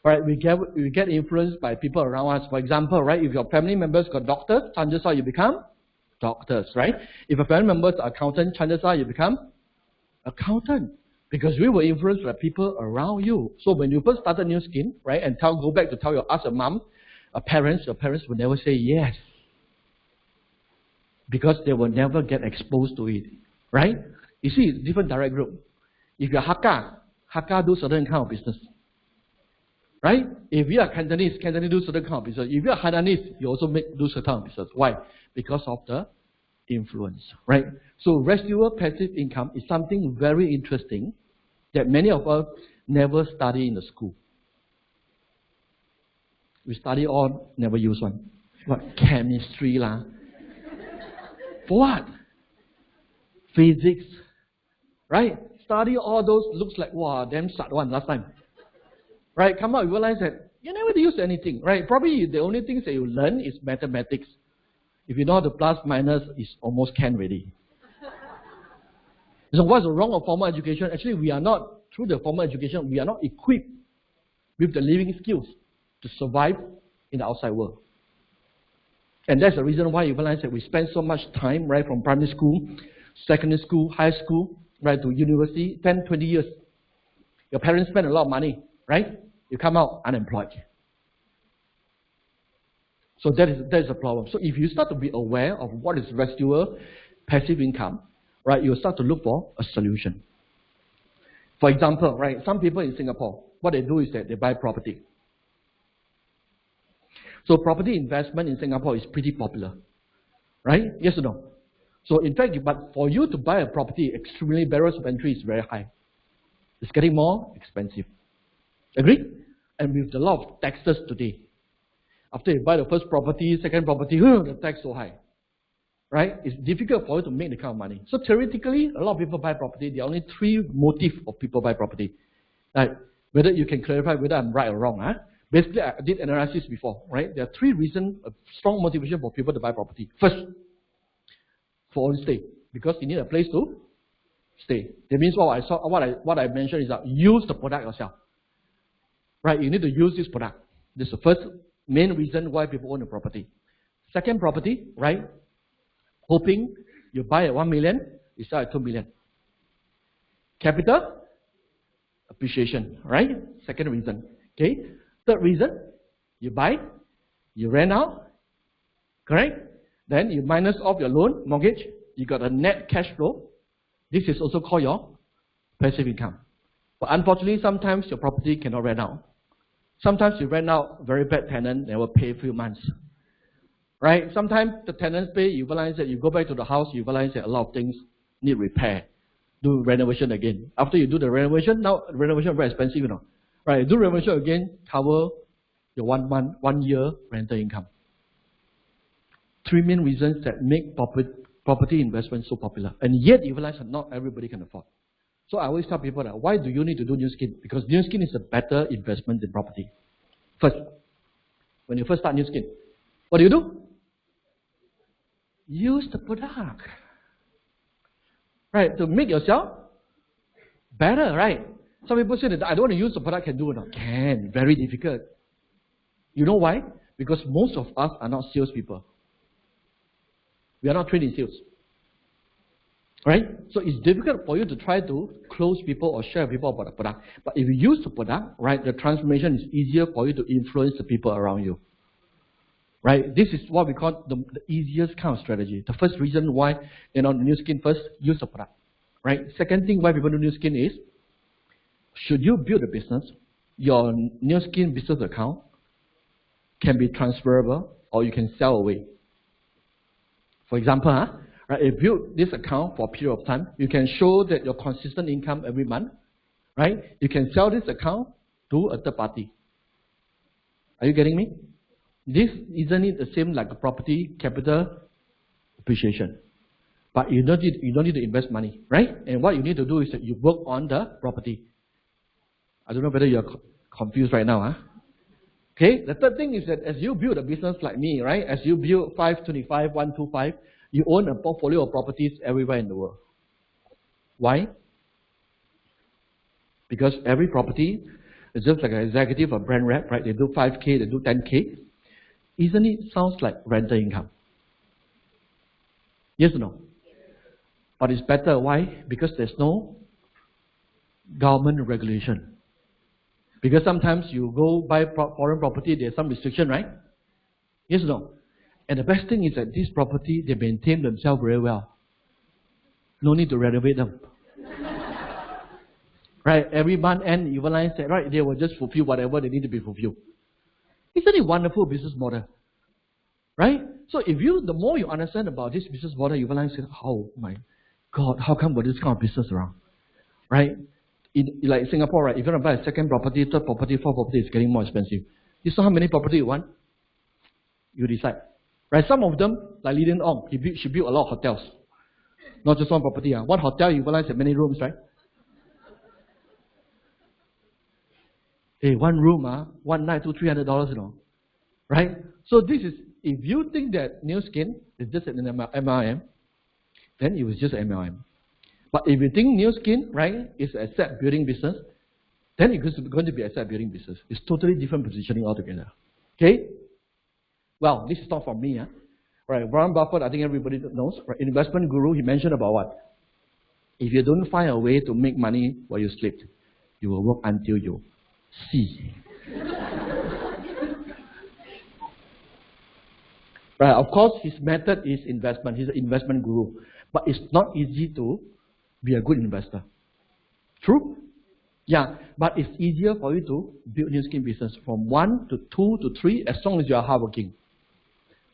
Right? We get influenced by people around us. For example, right, if your family members got doctors, chances are you become doctors, right? If your family members are accountant, chances are you become accountant. Because we were influenced by people around you. So when you first started New Skin, right, and go back to ask your mom, your parents will never say yes. Because they will never get exposed to it, right? You see, it's different direct group. If you're Hakka do certain kind of business, right? If you are Cantonese do certain kind of business. If you are Hainanese, you also do certain kind of business. Why? Because of the influence, right? So residual passive income is something very interesting that many of us never study in the school. We study all, never use one. What? Chemistry lah. For what? Physics. Right? Study all those, looks like, wow, damn sad one last time. Right? Come out, you realize that you never use anything. Right? Probably the only things that you learn is mathematics. If you know how to plus, minus, it's almost can already. So what's wrong with formal education? Actually, we are not, through the formal education, we are not equipped with the living skills to survive in the outside world. And that's the reason why you realize that we spend so much time, right, from primary school, secondary school, high school, right, to university, 10, 20 years. Your parents spend a lot of money, right? You come out unemployed. So that is a problem. So if you start to be aware of what is residual passive income, right, you'll start to look for a solution. For example, right, some people in Singapore, what they do is that they buy property. So property investment in Singapore is pretty popular, right? Yes or no? So in fact, but for you to buy a property, extremely barriers of entry is very high. It's getting more expensive. Agree? And with a lot of taxes today, after you buy the first property, second property, the tax so high, right? It's difficult for you to make the kind of money. So theoretically, a lot of people buy property. There are only three motives of people buy property. Right? Whether you can clarify whether I'm right or wrong. Basically, I did analysis before, right? There are three reasons, a strong motivation for people to buy property. First, for own stay, because you need a place to stay. That means what I mentioned is that use the product yourself. Right? You need to use this product. This is the first main reason why people own a property. Second, property, right? Hoping you buy at 1 million, you sell at 2 million. Capital appreciation, right? Second reason. Okay. Third reason, you buy, you rent out, correct? Then you minus off your loan, mortgage, you got a net cash flow. This is also called your passive income. But unfortunately, sometimes your property cannot rent out. Sometimes you rent out, very bad tenant, they will pay a few months. Right? Sometimes the tenants pay, you realize that you go back to the house, you realize that a lot of things need repair. Do renovation again. After you do the renovation, now renovation is very expensive, you know. Right? Do renovation again, cover your 1 month, 1 year rental income. Three main reasons that make property investment so popular. And yet you realize that not everybody can afford. So I always tell people that, why do you need to do new skin? Because new skin is a better investment than property. First, when you first start new skin, what do? Use the product. Right, to make yourself better, right? Some people say that I don't want to use the product, can do it not? Can, very difficult. You know why? Because most of us are not salespeople. We are not trained in sales. Right? So it's difficult for you to try to close people or share with people about the product. But if you use the product, right, the transformation is easier for you to influence the people around you. Right? This is what we call the easiest kind of strategy. The first reason why, the new skin, first, use the product. Right? Second thing why people do new skin is, should you build a business, your new skin business account can be transferable or you can sell away. For example, right, if you build this account for a period of time, you can show that your consistent income every month. Right? You can sell this account to a third party. Are you getting me? This isn't it the same like a property capital appreciation, but you don't need to invest money, right? And what you need to do is that you work on the property. I don't know whether you're confused right now, Okay. The third thing is that as you build a business like me, right? As you build 525, 125, you own a portfolio of properties everywhere in the world. Why? Because every property is just like an executive or brand rep, right? They do 5K, they do 10K. Isn't it sounds like rental income? Yes or no? But it's better. Why? Because there's no government regulation. Because sometimes you go buy foreign property, there's some restriction, right? Yes or no? And the best thing is that this property, they maintain themselves very well. No need to renovate them. Right? Every month end, you realize that, right, they will just fulfill whatever they need to be fulfilled. Isn't it a wonderful business model? Right? So if the more you understand about this business model, you realize, oh my God, how come this kind of business around? Right? Like Singapore, right? If you want to buy a second property, third property, fourth property, it's getting more expensive. You saw how many property you want? You decide. Right? Some of them, like Rayne Ho, she built a lot of hotels. Not just one property. One hotel, you realize have many rooms, right? Hey, one room, one night, $200-$300, you know. Right? So this is, if you think that New Skin is just an MLM, then it was just an MLM. But if you think New Skin, right, is an asset building business, then it's going to be an asset building business. It's totally different positioning altogether. Okay? Well, this is not from me. Right? Warren Buffett, I think everybody knows. Right? Investment guru, he mentioned about what? If you don't find a way to make money while you sleep, you will work until you see. Right? Of course, his method is investment. He's an investment guru. But it's not easy to be a good investor. True? Yeah, but it's easier for you to build New Skin business from 1 to 2 to 3 as long as you are hardworking.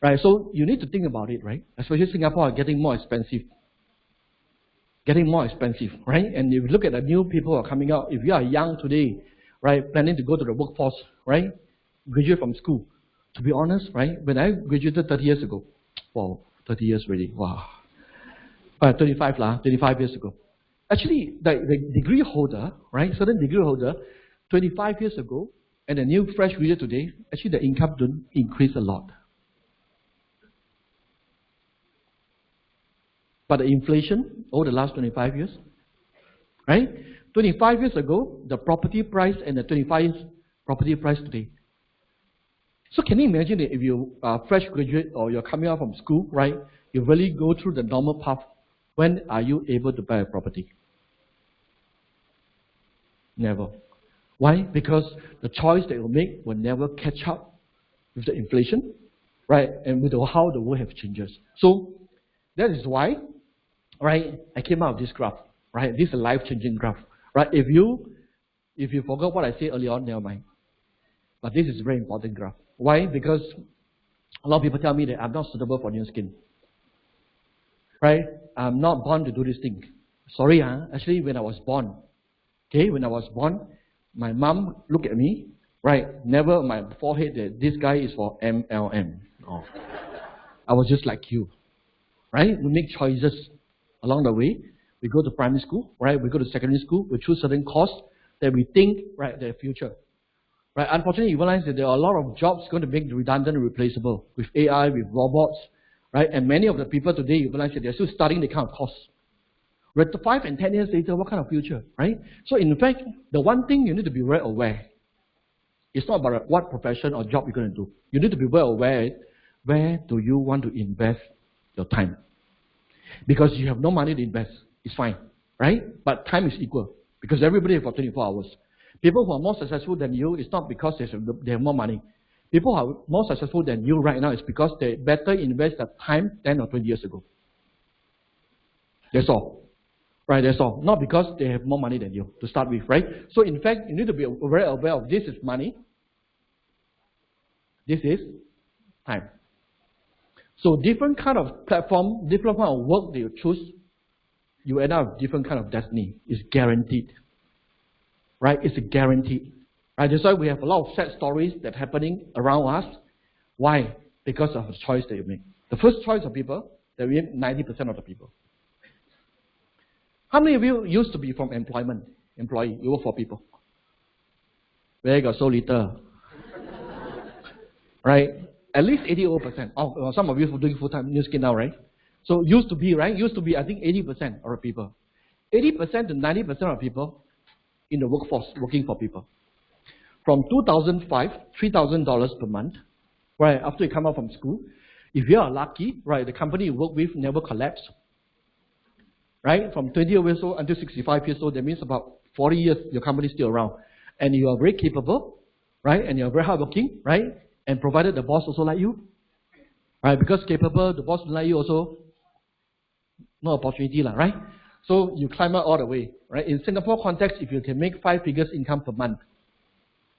Right? So you need to think about it, right? Especially Singapore are getting more expensive. Getting more expensive, right? And if you look at the new people who are coming out, if you are young today, right, planning to go to the workforce, right, graduate from school, to be honest, right, when I graduated 30 years ago, wow, 30 years already, wow. 25 years ago. Actually, the degree holder, right, certain degree holder, 25 years ago, and the new fresh graduate today, actually the income don't increase a lot. But the inflation over the last 25 years, right? 25 years ago, the property price and the 25 years property price today. So can you imagine that if you are fresh graduate or you're coming out from school, right? You really go through the normal path. When are you able to buy a property? Never. Why? Because the choice that you make will never catch up with the inflation, right? And with how the world have changes. So that is why, right, I came out of this graph, right? This is a life-changing graph, right? If you forgot what I said earlier on, never mind. But this is a very important graph. Why? Because a lot of people tell me that I'm not suitable for New Skin. Right? I'm not born to do this thing. Sorry, actually when I was born, my mom looked at me, right? Never on my forehead that this guy is for MLM. Oh. I was just like you. Right? We make choices along the way. We go to primary school, right? We go to secondary school, we choose certain course that we think, right, their future. Right? Unfortunately, you realize that there are a lot of jobs going to be redundant and replaceable with AI, with robots, right? And many of the people today, you realize that they're still studying the kind of course. Right? 5 and 10 years later, what kind of future, right? So in fact, the one thing you need to be very aware, it's not about what profession or job you're going to do. You need to be well aware, where do you want to invest your time? Because you have no money to invest, it's fine, right? But time is equal, because everybody has got 24 hours. People who are more successful than you, it's not because they have more money. People who are more successful than you right now is because they better invest their time 10 or 20 years ago. That's all. Right, that's all. Not because they have more money than you to start with, right? So in fact, you need to be very aware of this is money. This is time. So different kind of platform, different kind of work that you choose, you end up with different kind of destiny. It's guaranteed. Right? It's guaranteed. Right? That's why we have a lot of sad stories that are happening around us. Why? Because of the choice that you make. The first choice of people, that we have 90% of the people. How many of you used to be from employee? You work for people. Where you got so little? Right? At least 80%. Oh, some of you are doing full-time New Skin now, right? So used to be, right? Used to be, I think, 80% of the people. 80% to 90% of people in the workforce working for people. From 2005, $3,000 per month, right? After you come out from school, if you are lucky, right, the company you work with never collapsed. Right? From 20 years old until 65 years old, that means about 40 years your company is still around. And you are very capable, right? And you are very hardworking, right? And provided the boss also like you, right? Because capable, the boss like you also, no opportunity, right? So you climb up all the way, right? In Singapore context, if you can make 5 figures income per month,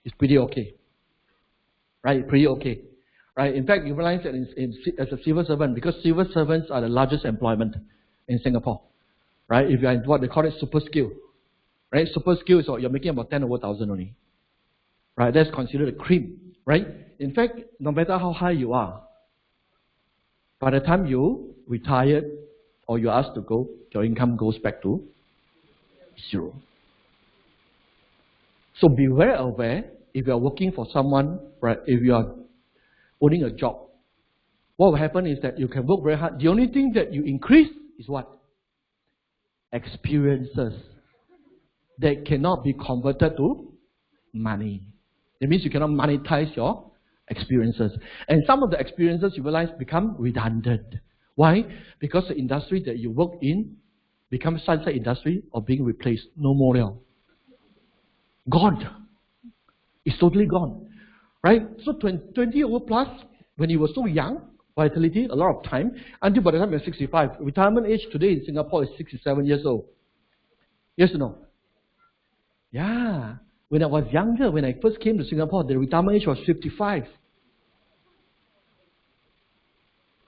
it's pretty okay, right? Pretty okay, right? In fact, you realize that as a civil servant, because civil servants are the largest employment in Singapore. Right? If you are in what they call it super skill. Right? Super skill is you're making about 10 over 1,000 only. Right? That's considered a cream right? In fact, no matter how high you are, by the time you retire or you're asked to go, your income goes back to zero. So be very aware if you are working for someone, right? If you are owning a job, what will happen is that you can work very hard. The only thing that you increase is what? Experiences that cannot be converted to money. That means you cannot monetize your experiences. And some of the experiences you realize become redundant. Why? Because the industry that you work in becomes sunset industry or being replaced. No more now. Gone. It's totally gone. Right? So 20 over plus, when you were so young, vitality, a lot of time, until by the time you're 65. Retirement age today in Singapore is 67 years old. Yes or no? Yeah. When I was younger, when I first came to Singapore, the retirement age was 55.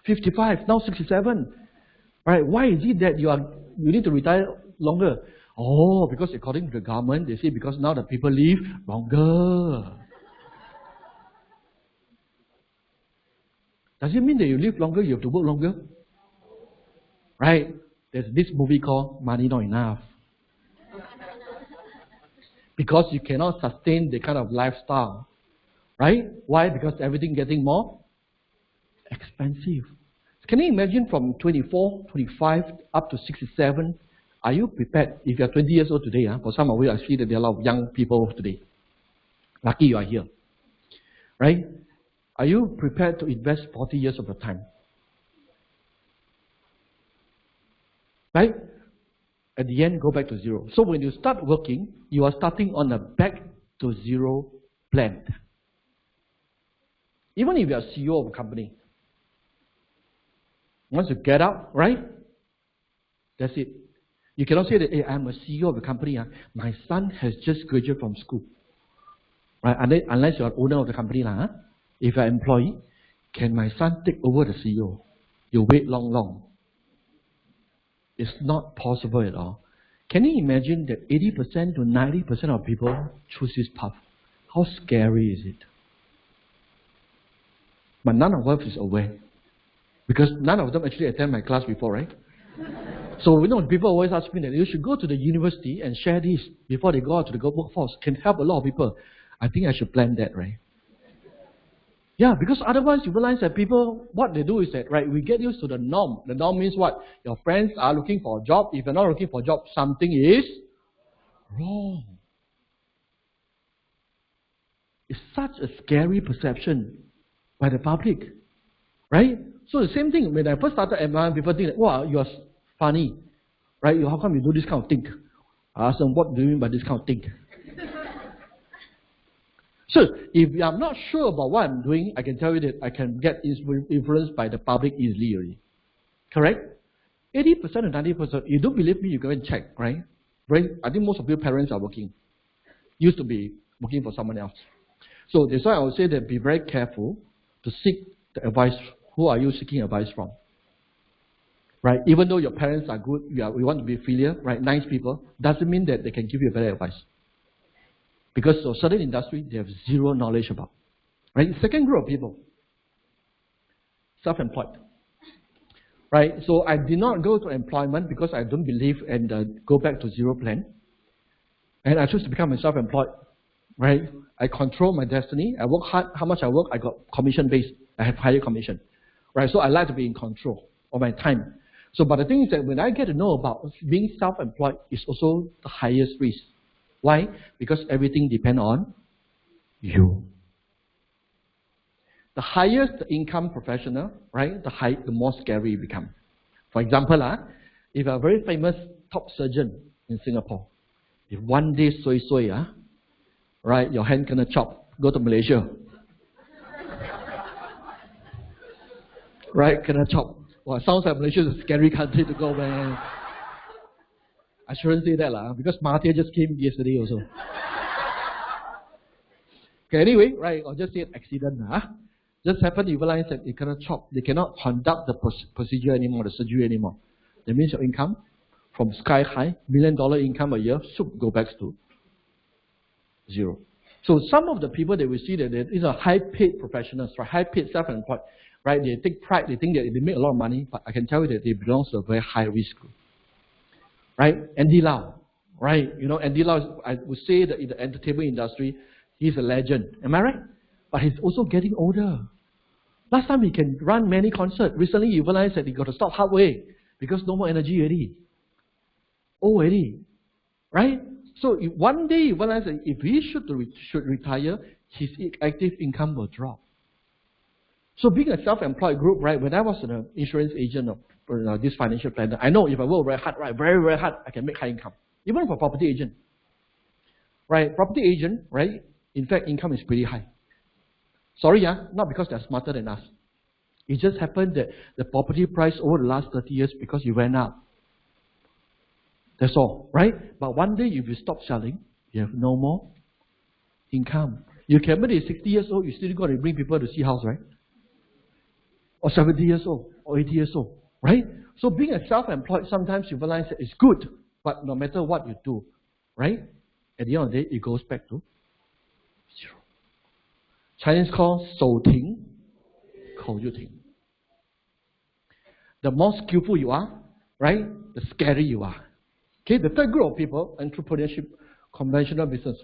55, now 67. Right? Why is it that you need to retire longer? Oh, because according to the government, they say because now the people live longer. Does it mean that you live longer, you have to work longer? Right? There's this movie called Money Not Enough. Because you cannot sustain the kind of lifestyle. Right? Why? Because everything getting more expensive. Can you imagine from 24, 25 up to 67? Are you prepared? If you're 20 years old today, for some of you, I see that there are a lot of young people today. Lucky you are here. Right? Are you prepared to invest 40 years of your time? Right? At the end, go back to zero. So when you start working, you are starting on a back to zero plan. Even if you are CEO of a company, once you get out, right? That's it. You cannot say that, hey, I'm a CEO of a company. My son has just graduated from school. Right? Unless you're an owner of the company. If you're an employee, can my son take over the CEO? You wait long. It's not possible at all. Can you imagine that 80% to 90% of people choose this path? How scary is it? But none of us is aware. Because none of them actually attend my class before, right? So, people always ask me that you should go to the university and share this before they go out to the workforce. Can help a lot of people. I think I should plan that, right? Yeah, because otherwise you realize that people, what they do is that, right, we get used to the norm. The norm means what? Your friends are looking for a job. If you're not looking for a job, something is wrong. It's such a scary perception by the public, right? So the same thing, when I first started employing, people think that, wow, you're funny, right? How come you do this kind of thing? I ask them, what do you mean by this kind of thing? So, if I'm not sure about what I'm doing, I can tell you that I can get influenced by the public easily already. Correct? 80% and 90%. You don't believe me, you go and check, right? Right? I think most of your parents are working. Used to be working for someone else. So that's why I would say that be very careful to seek the advice. Who are you seeking advice from? Right? Even though your parents are good, we want to be filial, right? Nice people, doesn't mean that they can give you better advice. Because of certain industry, they have zero knowledge about. Right? Second group of people, self-employed. Right? So I did not go to employment because I don't believe and go back to zero plan. And I choose to become a self-employed. Right? I control my destiny. I work hard. How much I work, I got commission-based. I have higher commission. Right? So I like to be in control of my time. So, but the thing is that when I get to know about being self-employed, it's also the highest risk. Why? Because everything depends on you. The highest the income professional, right, the more scary you become. For example, if you're a very famous top surgeon in Singapore, if one day right, your hand gonna chop, go to Malaysia. Right, gonna chop. Well, sounds like Malaysia is a scary country to go, man. I shouldn't say that, because Mahathir just came yesterday also. Okay, anyway, right, or just say an accident. Just happened you realize that you cannot chop. They cannot conduct the procedure anymore, the surgery anymore. That means your income from sky high, $1 million income a year, go back to zero. So some of the people that we see that these are high-paid professionals, right? High-paid self-employed, right? They take pride, they think that they make a lot of money, but I can tell you that they belong to a very high-risk group, right? Andy Lau, right? You know, Andy Lau, I would say that in the entertainment industry, he's a legend. Am I right? But he's also getting older. Last time he can run many concerts. Recently, he realized that he got to stop halfway because no more energy already. Oh, already, right? So one day he realized that if he should retire, his active income will drop. So being a self-employed group, right? When I was an insurance agent or this financial planner, I know if I work very hard, right, very very hard, I can make high income. Even for property agent, right? Property agent, right? In fact, income is pretty high. Sorry, not because they're smarter than us. It just happened that the property price over the last 30 years because it went up. That's all, right? But one day if you stop selling, you have no more income. You can be 60 years old, you still got to bring people to see house, right? Or 70 years old, or 80 years old, right? So being a self-employed, sometimes you realize that it's good, but no matter what you do, right? At the end of the day, it goes back to zero. Chinese call 手停口就停. The more skillful you are, right? The scary you are. Okay, the third group of people, entrepreneurship, conventional business.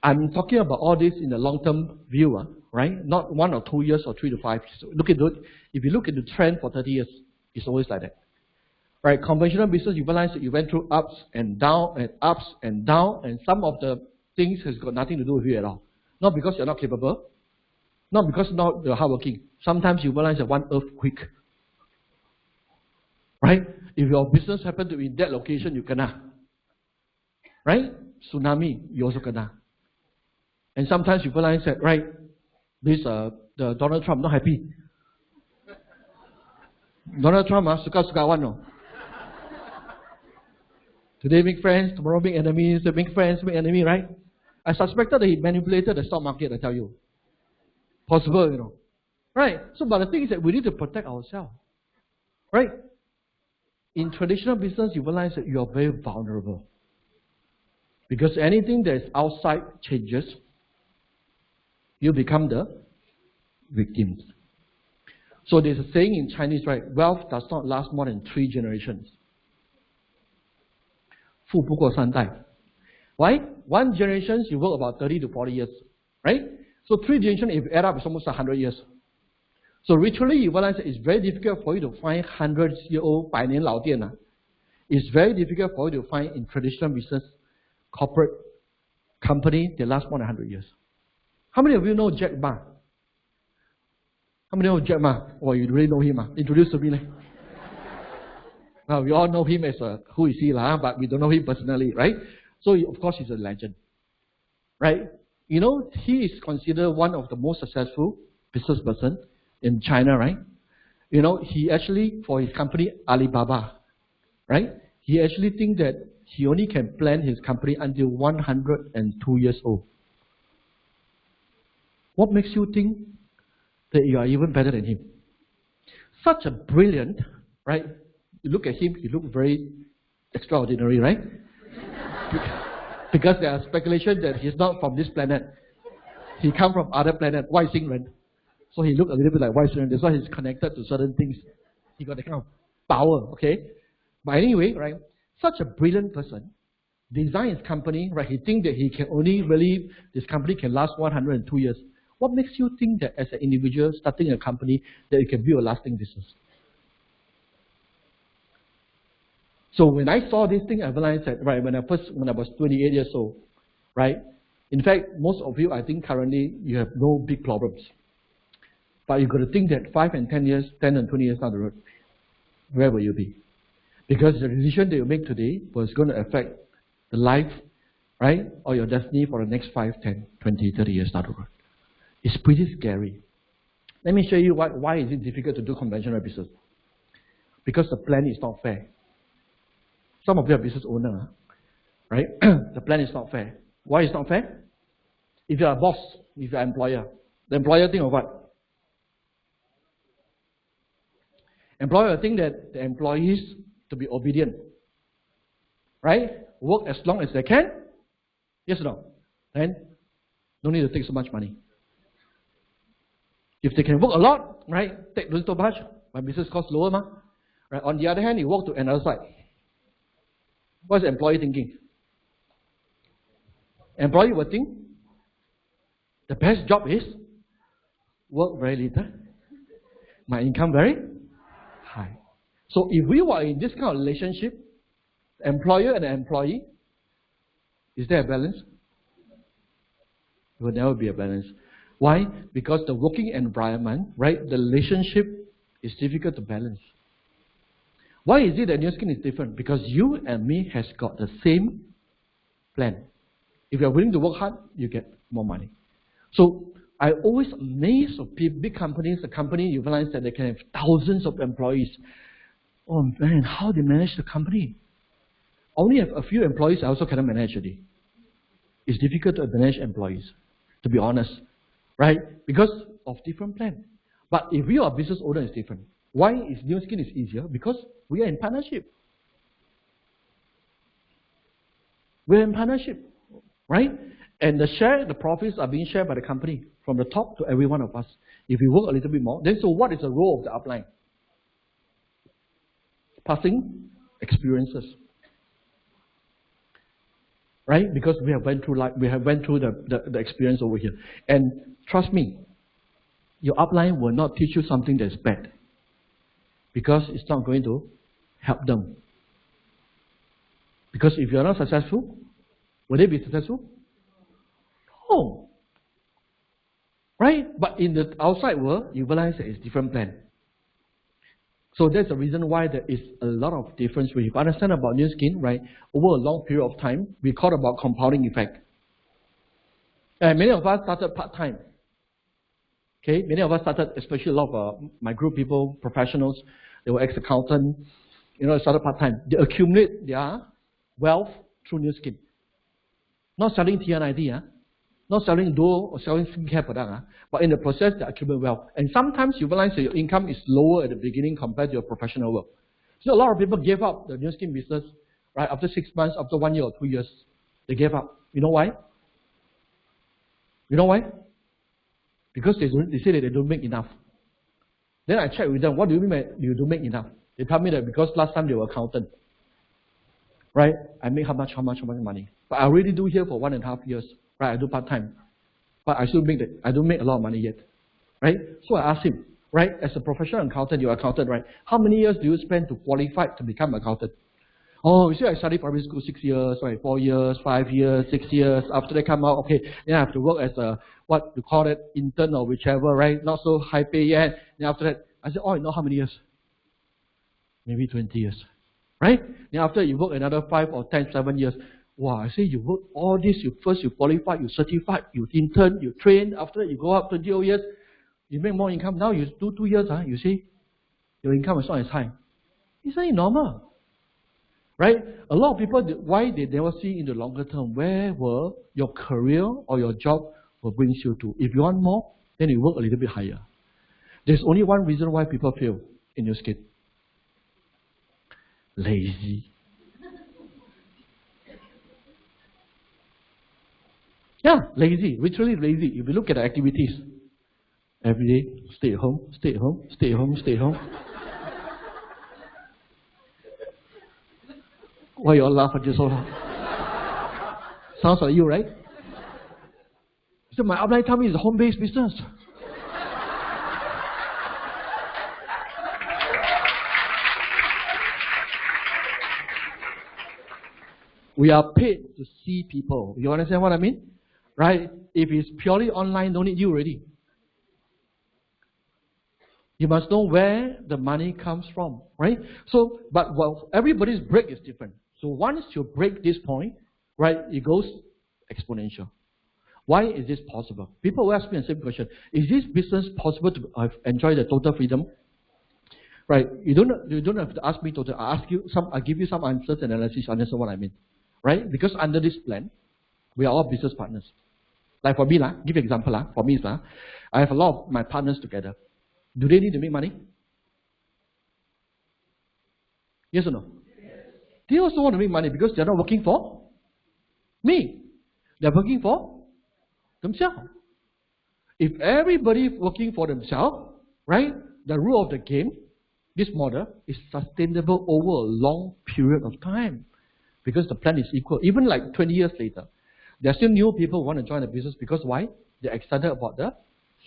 I'm talking about all this in the long-term view, right? Not 1 or 2 years or 3 to 5 years. Look into it. If you look at the trend for 30 years, it's always like that. Right? Conventional business, you realize that you went through ups and down and ups and down, and some of the things has got nothing to do with you at all. Not because you're not capable, not because you're hardworking. Sometimes you realize that one earthquake, right? If your business happen to be in that location, you kena. Right? Tsunami, you also kena. And sometimes you realize that, right, this the Donald Trump not happy. Donald Trump suka-suka one no. Today make friends, tomorrow make enemies, make friends, make enemy, right? I suspected that he manipulated the stock market, I tell you. Possible, you know. Right? So, but the thing is that we need to protect ourselves. Right? In traditional business, you realize that you are very vulnerable. Because anything that is outside changes, you become the victims. So there's a saying in Chinese, right? Wealth does not last more than 3 generations. 富不过3代. Why? 1 generation, you work about 30 to 40 years. Right? So 3 generations, if you add up, it's almost 100 years. So literally, you realize that it's very difficult for you to find 100-year-old 百年老店. It's very difficult for you to find in traditional business, corporate company that last more than 100 years. How many of you know Jack Ma? How many know Jack Ma? Oh, you really know him? Introduce to me. Now, we all know him as who is he, but we don't know him personally, right? So, of course, he's a legend, right? You know, he is considered one of the most successful business person in China, right? You know, he actually, for his company, Alibaba, right? He actually think that he only can plan his company until 102 years old. What makes you think that you are even better than him? Such a brilliant, right? You look at him, he looks very extraordinary, right? Because there are speculation that he's not from this planet. He come from other planet, Wai-Xing-Ren. So he looked a little bit like Wai-Xing-Ren. That's why he's connected to certain things. He got that kind of power, okay? But anyway, right? Such a brilliant person, design his company, right? He think that he can only really, this company can last 102 years. What makes you think that as an individual starting a company that you can build a lasting business? So when I saw this thing, I realized that, right, when I was 28 years old, right? In fact, most of you, I think currently, you have no big problems. But you've got to think that 5 and 10 years, 10 and 20 years down the road, where will you be? Because the decision that you make today was going to affect the life, right, or your destiny for the next 5, 10, 20, 30 years down the road. It's pretty scary. Let me show you why is it difficult to do conventional business. Because the plan is not fair. Some of you are business owners, right? The plan is not fair. Why is not fair? If you are a boss, if you are an employer, the employer think of what? Employer think that the employees to be obedient, right? Work as long as they can. Yes or no? then no need to take so much money. If they can work a lot, right, take little much, my business cost lower, ma. Right? On the other hand, you walk to another side. What's the employee thinking? Employee will think the best job is work very little, my income very high. So if we were in this kind of relationship, employer and employee, is there a balance? There will never be a balance. Why? Because the working environment, right, the relationship is difficult to balance. Why is it that New Skin is different? Because you and me has got the same plan. If you are willing to work hard, you get more money. So I always amazed of big companies, the company you realize that they can have thousands of employees. Oh man, how they manage the company? Only have a few employees, I also cannot manage it. It's difficult to manage employees, to be honest, right? Because of different plan. But if you are a business owner, it's different. Why is New Skin is easier? Because we are in partnership. We're in partnership, right? And the profits are being shared by the company from the top to every one of us. If we work a little bit more, then so what is the role of the upline? Passing experiences, right? Because we have went through the experience over here. And trust me, your upline will not teach you something that's bad, because it's not going to help them. Because if you're not successful, will they be successful? No. Right? But in the outside world, you realize that it's different plan. So that's the reason why there is a lot of difference. When you understand about New Skin, right, over a long period of time, we call about compounding effect. And many of us started part-time. Okay, many of us started, especially a lot of my group people, professionals, they were ex-accountant, started part-time. They accumulate their wealth through New Skin. Not selling TNID, not selling dough or selling skincare product, but in the process they accumulate wealth. And sometimes you realize that your income is lower at the beginning compared to your professional work. So a lot of people gave up the New Skin business, right? After 6 months, after 1 year or 2 years, they gave up. You know why? You know why? Because they say that they don't make enough. Then I checked with them, what do you mean by you don't make enough? They tell me that because last time they were accountant. Right? I make how much money. But I already do here for 1.5 years. Right? I do part-time. But I still I don't make a lot of money yet. Right? So I asked him, right? As a professional accountant, you're an accountant, right? How many years do you spend to qualify to become an accountant? Oh, you see, I studied primary school 6 years, right? 4 years, 5 years, 6 years. After they come out, okay, then I have to work as a, what you call it, intern or whichever, right? Not so high pay yet. Then after that, I said, oh, you know how many years? Maybe 20 years. Right? Then after you work another 5 or 10, 7 years. Wow, I say you work all this, you qualify, you certify, you intern, you train. After that, you go up 20 years, you make more income. Now you do 2 years, you see, your income is not as high. It's not normal. Right? A lot of people, why they never see in the longer term, where will your career or your job will bring you to. If you want more, then you work a little bit higher. There's only one reason why people fail in New Skin. Lazy. Yeah, lazy, literally lazy. If you look at the activities, every day, stay at home, stay at home, stay at home, stay at home. Why you all laugh at this so long? Sounds like you, right? So my upline tell me it's a home-based business. We are paid to see people. You understand what I mean? Right? If it's purely online, don't need you already. You must know where the money comes from, right? So, but well, everybody's break is different. So once you break this point, right, it goes exponential. Why is this possible? People will ask me the same question. Is this business possible to enjoy the total freedom? Right? You don't have to ask me total. I give you some answers and analysis. Understand what I mean? Right? Because under this plan, we are all business partners. Like for me, give an example. For me, I have a lot of my partners together. Do they need to make money? Yes or no? Yes. They also want to make money because they're not working for me. They're working for Themselves. If everybody working for themselves, right, the rule of the game, this model is sustainable over a long period of time because the plan is equal. Even like 20 years later, there are still new people who want to join the business because why? They're excited about the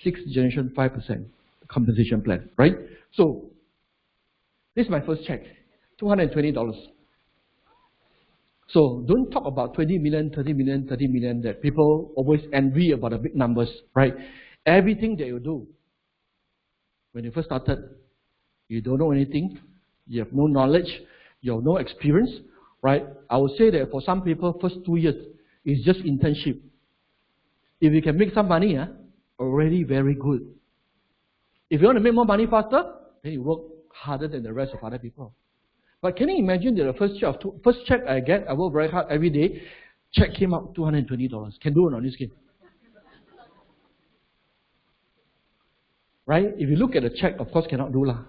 6th generation 5% compensation plan, right? So, this is my first check, $220. So don't talk about 20 million, 30 million, 30 million that people always envy about the big numbers, right? Everything that you do, when you first started, you don't know anything, you have no knowledge, you have no experience, right? I would say that for some people, first 2 years is just internship. If you can make some money, already very good. If you want to make more money faster, then you work harder than the rest of other people. But can you imagine that the first check I get, I work very hard every day, check came out $220. Can do it on this game. Right? If you look at the check, of course cannot do lah.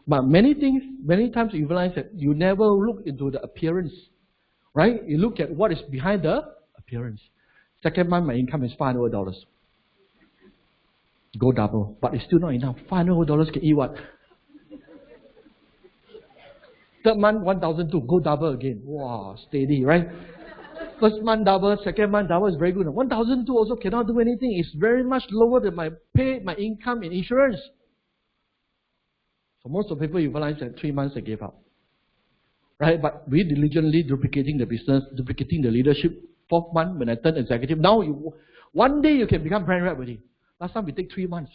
But many times you realize that you never look into the appearance. Right? You look at what is behind the appearance. Second month, my income is $500. Go double. But it's still not enough. $500 can eat what? Third month, 1,200, go double again. Wow, steady, right? First month double, second month double is very good. 1,200 also cannot do anything. It's very much lower than my pay, my income in insurance. So most of the people, you realize that 3 months they gave up. Right? But we diligently duplicating the business, duplicating the leadership. 4th month, when I turned executive, now one day you can become brand rep already. Last time we take 3 months.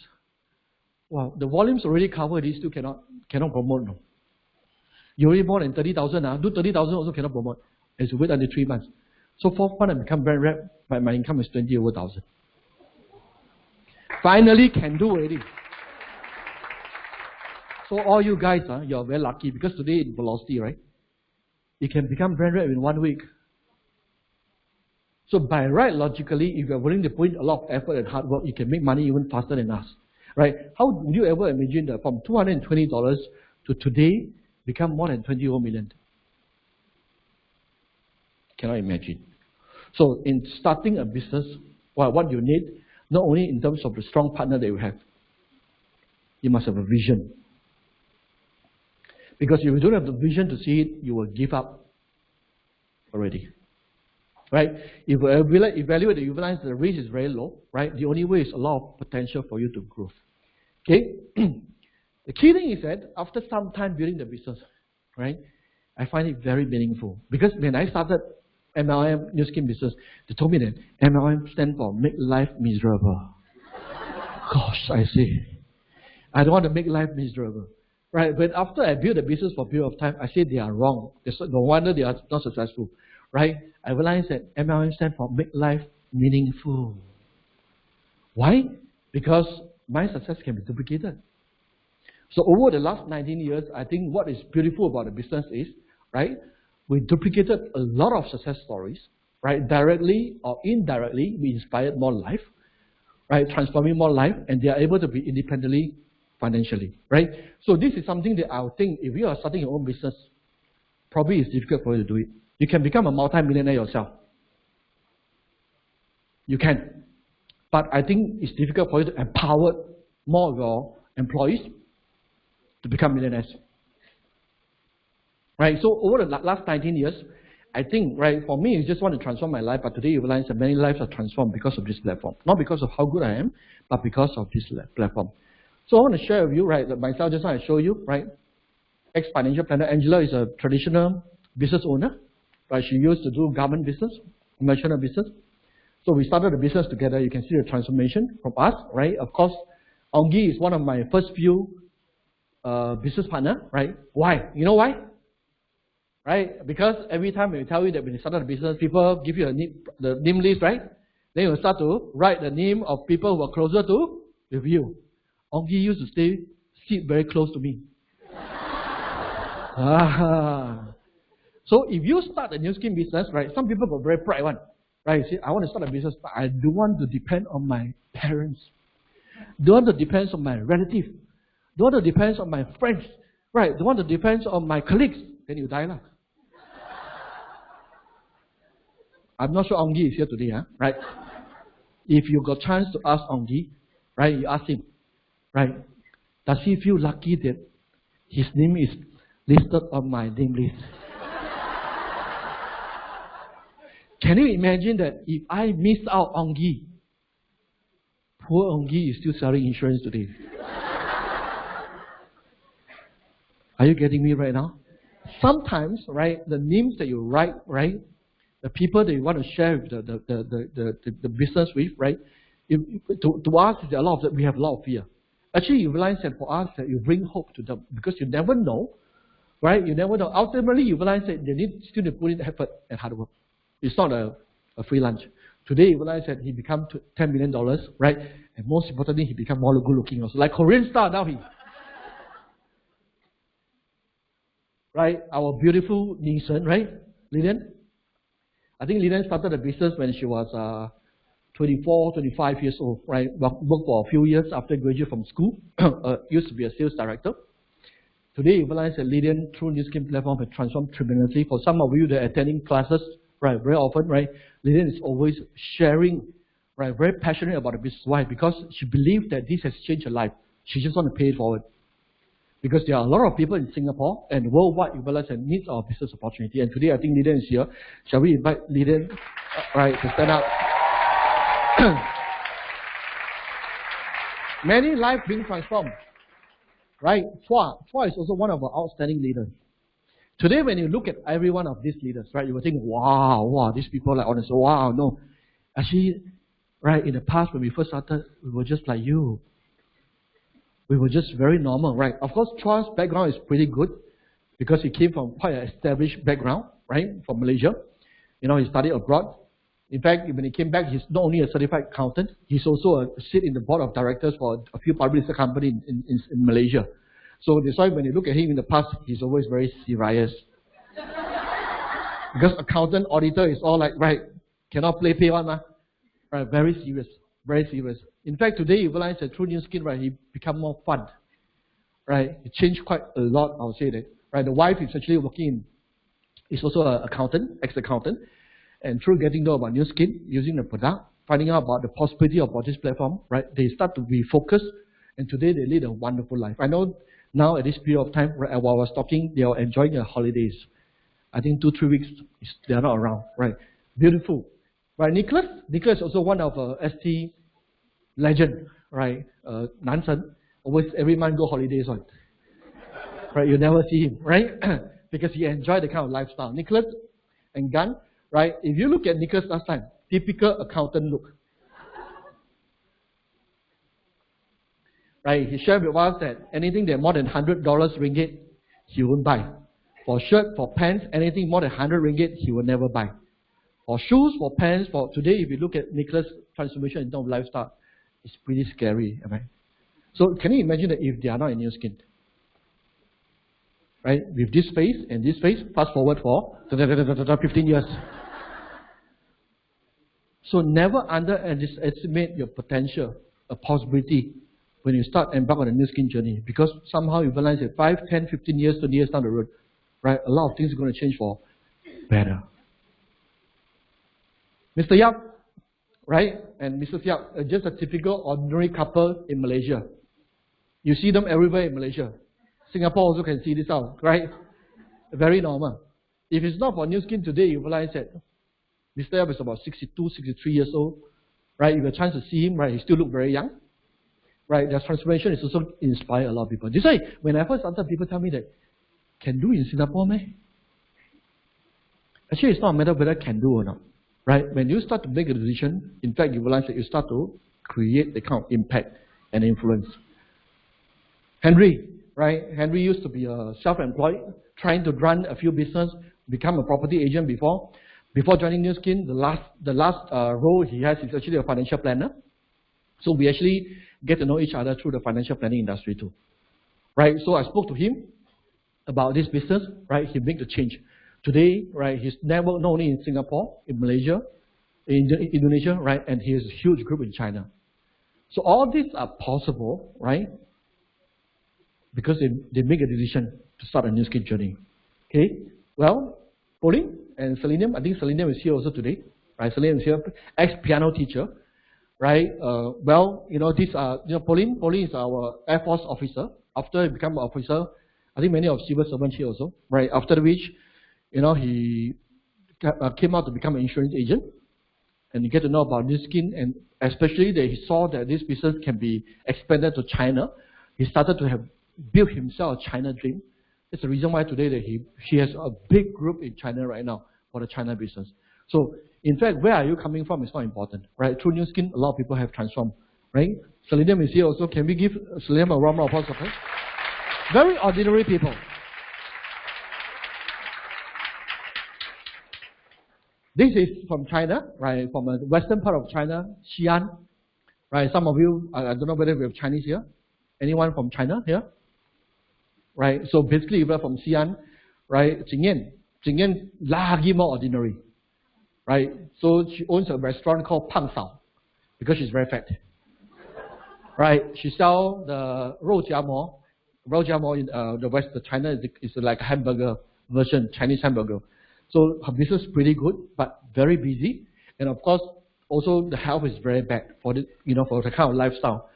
Wow, the volumes already covered, you still cannot promote. No. You already more than 30,000, do 30,000 also cannot promote. As you wait until 3 months. So 4th month I become brand rep, but my income is 20 over 1,000. Finally can do already. So all you guys, you're very lucky because today in velocity, right? You can become brand rep in 1 week. So by right, logically, if you're willing to put in a lot of effort and hard work, you can make money even faster than us. Right? How would you ever imagine that from $220 to today become more than 20 million? Cannot imagine. So in starting a business, what you need, not only in terms of the strong partner that you have, you must have a vision. Because if you don't have the vision to see it, you will give up already. Right? If you evaluate you realize the risk is very low, right? The only way is a lot of potential for you to grow. Okay? The key thing is that after some time building the business, right, I find it very meaningful. Because when I started MLM New Skin business, they told me that MLM stands for make life miserable. Gosh, I say, I don't want to make life miserable. Right? But after I built the business for a period of time, I said they are wrong. No wonder they are not successful. Right? I realized that MLM stands for make life meaningful. Why? Because my success can be duplicated. So over the last 19 years, I think what is beautiful about the business is, right, we duplicated a lot of success stories, right, directly or indirectly, we inspired more life, right, transforming more life, and they are able to be independently financially, right? So this is something that I would think if you are starting your own business, probably it's difficult for you to do it. You can become a multi-millionaire yourself. You can. But I think it's difficult for you to empower more of your employees to become millionaires. Right? So over the last 19 years, I think, right, for me, I just want to transform my life, but today you realize that many lives are transformed because of this platform. Not because of how good I am, but because of this platform. So I want to share with you, right, that myself, just want to show you, right, ex-financial planner. Angela is a traditional business owner, right? She used to do government business, commercial business. So we started the business together. You can see the transformation from us, right? Of course, Ongi is one of my first few business partner, right? Why? You know why? Right? Because every time we tell you that when you started a business, people give you the name list, right? Then you start to write the name of people who are closer to with you. Ongi used to sit very close to me. So if you start a new skin business, right? Some people got very pride one, right? You say, I want to start a business, but I don't want to depend on my parents. Don't want to depend on my relatives. Don't want to depend on my friends, right? Don't want to depend on my colleagues. Then you die lah. I'm not sure Ongi is here today, right? If you got chance to ask Onggi, right, you ask him, right, does he feel lucky that his name is listed on my name list? Can you imagine that if I miss out Onggi, poor Onggi is still selling insurance today? Are you getting me right now? Sometimes, right, the names that you write, right, the people that you want to share with the business with, right, to us, there are a lot of, we have a lot of fear. Actually, you realize that for us, that you bring hope to them because you never know, right? You never know. Ultimately, you realize that they need still to put in effort and hard work. It's not a free lunch. Today, you realize that he become $10 million, right? And most importantly, he become more good looking also. Like Korean star now he. Right? Our beautiful Nixon, right? Lillian? I think Lillian started the business when she was 24, 25 years old, right? Worked for a few years after graduating from school. Used to be a sales director. Today, you realize that Lillian, through New Skin platform, has transformed tremendously. For some of you that are attending classes, right, very often, right, Lillian is always sharing, right, very passionate about the business. Why? Because she believes that this has changed her life. She just wants to pay it forward. Because there are a lot of people in Singapore and worldwide you realize that needs our business opportunity. And today I think Lillian is here. Shall we invite Lillian, right, to stand up? Many lives being transformed. Right? Chua is also one of our outstanding leaders. Today when you look at every one of these leaders, right, you will think, wow, these people are honest. Wow, no. Actually, right, in the past when we first started, we were just like you. We were just very normal, right? Of course, Chua's background is pretty good because he came from quite an established background, right, from Malaysia. You know, he studied abroad. In fact, when he came back, he's not only a certified accountant, he's also a sit in the board of directors for a few public listed companies in Malaysia. So that's why when you look at him in the past, he's always very serious. Because accountant, auditor is all like, right, cannot play one, right, very serious, very serious. In fact, today you realize that through New Skin, right, he become more fun, right? He changed quite a lot, I would say that, right? The wife is actually working is also an accountant, ex-accountant, and through getting to know about New Skin, using the product, finding out about the possibility of this platform, right? They start to be focused, and today they lead a wonderful life. I know now at this period of time, right, while I was talking, they are enjoying their holidays. I think 2-3 weeks they are not around, right? Beautiful, right? Nicholas is also one of ST legend, right? Nansen, always every month go holidays on. Right, you never see him, right? Because he enjoyed the kind of lifestyle. Nicholas and Gunn, right? If you look at Nicholas last time, typical accountant look. Right, he shared with us that anything that more than $100 ringgit, he won't buy. For shirt, for pants, anything more than 100 ringgit, he will never buy. For shoes, for pants, for today, if you look at Nicholas' transformation in terms of lifestyle, it's pretty scary, right? So can you imagine that if they are not in New Skin? Right? With this face and this face, fast forward for 15 years. So never underestimate your potential, a possibility when you start embark on a New Skin journey. Because somehow you realize that 5, 10, 15 years, 20 years down the road, right, a lot of things are going to change for better. Mr. Yap, right, and Mrs. Yap are just a typical ordinary couple in Malaysia. You see them everywhere in Malaysia. Singapore also can see this out, right? Very normal. If it's not for New Skin today, you realize that Mr. Yap is about 62, 63 years old, right? You have a chance to see him, right? He still look very young, right? Their transformation is also inspire a lot of people. This is why when I first started, people tell me that, can do in Singapore, man? Actually, it's not a matter of whether can do or not. Right? When you start to make a decision, in fact, you realize that you start to create the kind of impact and influence. Henry, right? Henry used to be a self-employed, trying to run a few business, become a property agent before. Before joining New Skin, the last role he has is actually a financial planner. So we actually get to know each other through the financial planning industry too. Right? So I spoke to him about this business, right? He made the change. Today, right, he's networked not only in Singapore, in Malaysia, in Indonesia, right, and he has a huge group in China. So all these are possible, right, because they make a decision to start a New Skin journey. Okay, well, Pauline and Selenium, I think Selenium is here also today, right? Selenium is here, ex-piano teacher, right? Well, these are, Pauline is our Air Force officer. After he became an officer, I think many of civil servants here also, right? After which, he came out to become an insurance agent, and you get to know about Nu Skin, and especially that he saw that this business can be expanded to China. He started to have built himself a China dream. That's the reason why today that he has a big group in China right now for the China business. So in fact, where are you coming from is not important, right? Through Nu Skin, a lot of people have transformed, right? Selenium is here also. Can we give Selenium a round of applause? Okay? Very ordinary people. This is from China, right? From the western part of China, Xi'an, right? Some of you, I don't know whether we have Chinese here. Anyone from China here? Right? So basically, if you're from Xi'an, right? Jingyan, lagi more ordinary, right? So she owns a restaurant called Pang Sao because she's very fat, right? She sells the 肉夹馍. 肉夹馍 in the West, China is like a hamburger version, Chinese hamburger. So her business is pretty good, but very busy, and of course, also the health is very bad for the for the kind of lifestyle,